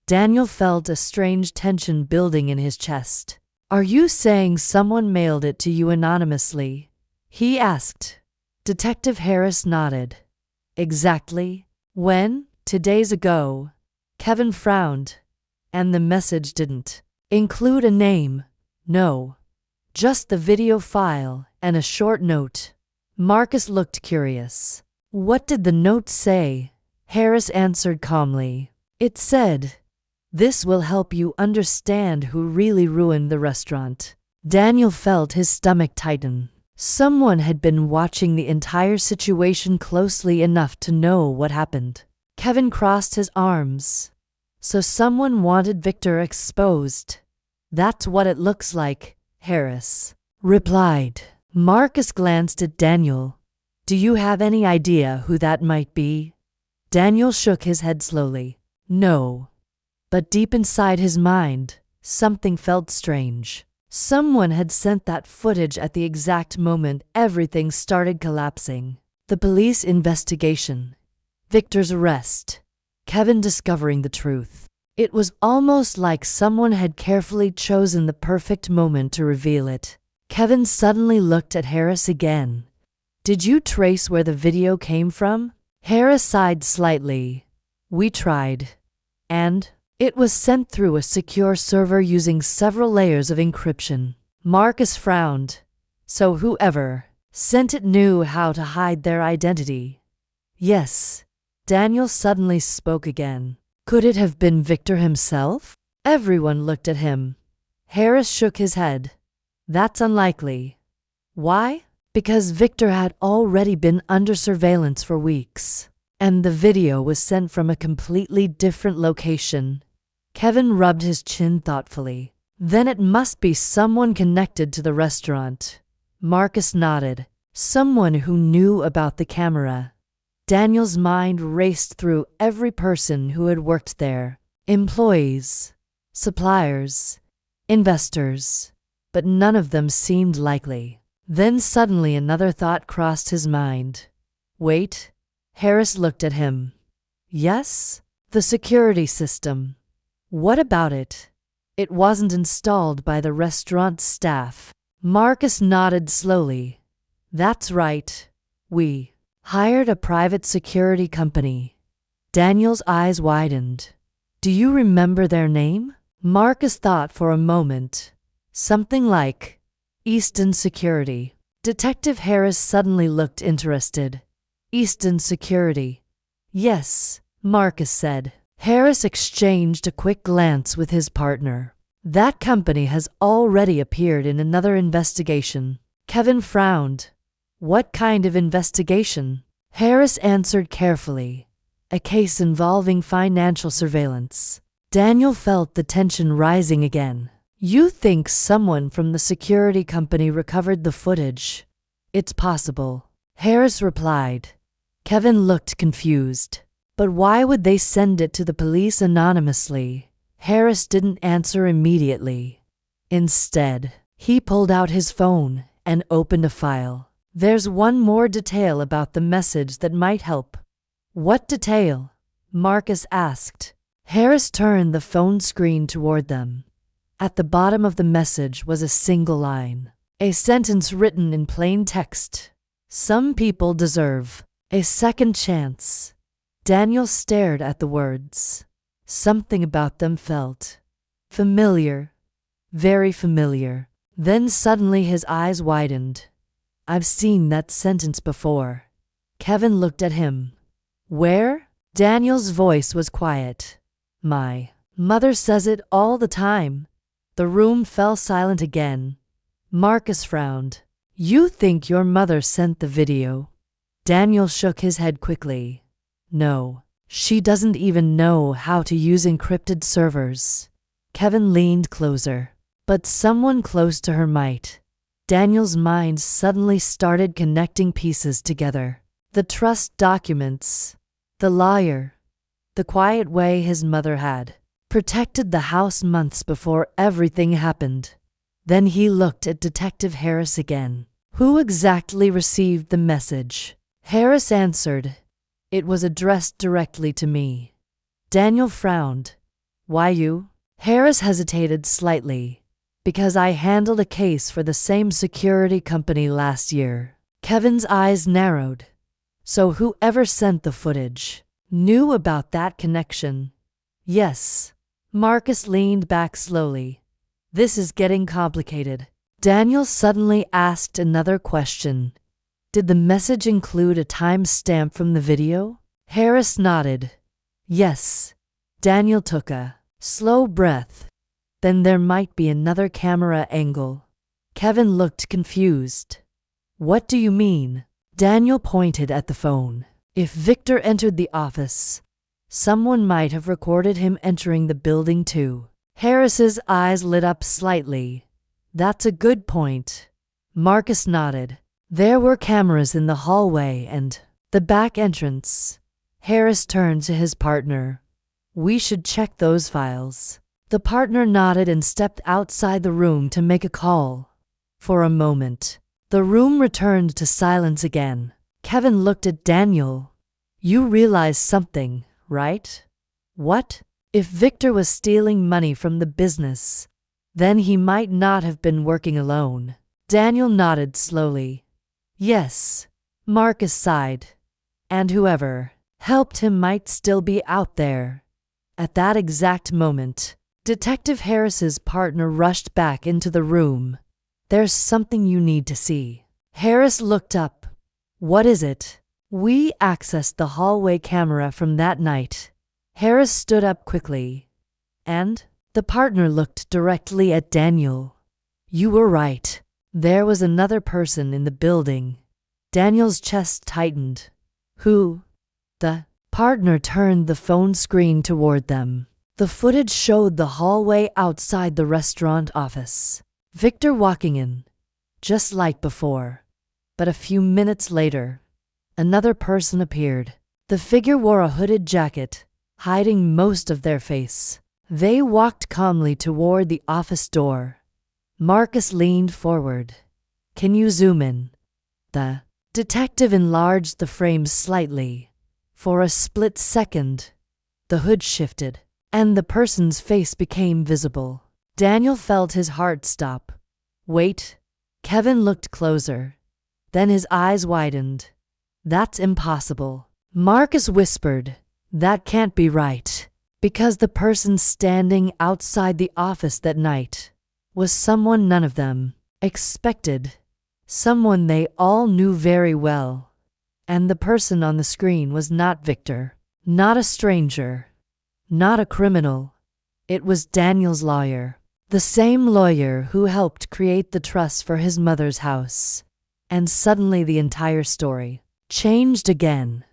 Daniel felt a strange tension building in his chest. "Are you saying someone mailed it to you anonymously?" he asked. Detective Harris nodded. "Exactly. When? 2 days ago." Kevin frowned. "And the message didn't include a name?" "No. Just the video file and a short note." Marcus looked curious. "What did the note say?" Harris answered calmly. "It said, 'This will help you understand who really ruined the restaurant.'" Daniel felt his stomach tighten. Someone had been watching the entire situation closely enough to know what happened. Kevin crossed his arms. "So someone wanted Victor exposed." "That's what it looks like," Harris replied. Marcus glanced at Daniel. "Do you have any idea who that might be?" Daniel shook his head slowly. "No." But deep inside his mind, something felt strange. Someone had sent that footage at the exact moment everything started collapsing. The police investigation. Victor's arrest. Kevin discovering the truth. It was almost like someone had carefully chosen the perfect moment to reveal it. Kevin suddenly looked at Harris again. "Did you trace where the video came from?" Harris sighed slightly. "We tried. And it was sent through a secure server using several layers of encryption." Marcus frowned. "So whoever sent it knew how to hide their identity?" "Yes." Daniel suddenly spoke again. "Could it have been Victor himself?" Everyone looked at him. Harris shook his head. "That's unlikely." "Why?" "Because Victor had already been under surveillance for weeks, and the video was sent from a completely different location." Kevin rubbed his chin thoughtfully. "Then it must be someone connected to the restaurant." Marcus nodded. "Someone who knew about the camera." Daniel's mind raced through every person who had worked there. Employees, suppliers, investors, but none of them seemed likely. Then suddenly another thought crossed his mind. "Wait." Harris looked at him. "Yes? The security system. What about it?" "It wasn't installed by the restaurant staff." Marcus nodded slowly. "That's right. We hired a private security company." Daniel's eyes widened. "Do you remember their name?" Marcus thought for a moment. "Something like Easton Security." Detective Harris suddenly looked interested. "Easton Security." "Yes," Marcus said. Harris exchanged a quick glance with his partner. "That company has already appeared in another investigation." Kevin frowned. "What kind of investigation?" Harris answered carefully. "A case involving financial surveillance." Daniel felt the tension rising again. "You think someone from the security company recovered the footage?" "It's possible." Harris replied. Kevin looked confused. But why would they send it to the police anonymously? Harris didn't answer immediately. Instead, he pulled out his phone and opened a file. There's one more detail about the message that might help. What detail? Marcus asked. Harris turned the phone screen toward them. At the bottom of the message was a single line. A sentence written in plain text. Some people deserve a second chance. Daniel stared at the words. Something about them felt familiar, very familiar. Then suddenly his eyes widened. I've seen that sentence before. Kevin looked at him. Where? Daniel's voice was quiet. My mother says it all the time. The room fell silent again. Marcus frowned. You think your mother sent the video? Daniel shook his head quickly. No, she doesn't even know how to use encrypted servers. Kevin leaned closer. But someone close to her might. Daniel's mind suddenly started connecting pieces together. The trust documents, the lawyer, the quiet way his mother had protected the house months before everything happened. Then he looked at Detective Harris again. Who exactly received the message? Harris answered. It was addressed directly to me. Daniel frowned. Why you? Harris hesitated slightly. Because I handled a case for the same security company last year. Kevin's eyes narrowed. So whoever sent the footage knew about that connection. Yes. Marcus leaned back slowly. This is getting complicated. Daniel suddenly asked another question. Did the message include a timestamp from the video? Harris nodded. Yes. Daniel took a slow breath. Then there might be another camera angle. Kevin looked confused. What do you mean? Daniel pointed at the phone. If Victor entered the office, someone might have recorded him entering the building too. Harris's eyes lit up slightly. That's a good point. Marcus nodded. There were cameras in the hallway and the back entrance. Harris turned to his partner. We should check those files. The partner nodded and stepped outside the room to make a call. For a moment, the room returned to silence again. Kevin looked at Daniel. You realize something, right? What? If Victor was stealing money from the business, then he might not have been working alone. Daniel nodded slowly. Yes. Marcus sighed. And whoever helped him might still be out there. At that exact moment, Detective Harris's partner rushed back into the room. There's something you need to see. Harris looked up. What is it? We accessed the hallway camera from that night. Harris stood up quickly. And? The partner looked directly at Daniel. You were right. There was another person in the building. Daniel's chest tightened. Who? The partner turned the phone screen toward them. The footage showed the hallway outside the restaurant office. Victor walking in, just like before. But a few minutes later, another person appeared. The figure wore a hooded jacket, hiding most of their face. They walked calmly toward the office door. Marcus leaned forward. Can you zoom in? The detective enlarged the frame slightly. For a split second, the hood shifted, and the person's face became visible. Daniel felt his heart stop. Wait. Kevin looked closer. Then his eyes widened. That's impossible. Marcus whispered. That can't be right. Because the person standing outside the office that night was someone none of them expected. Someone they all knew very well. And the person on the screen was not Victor. Not a stranger. Not a criminal. It was Daniel's lawyer. The same lawyer who helped create the trust for his mother's house. And suddenly the entire story changed again.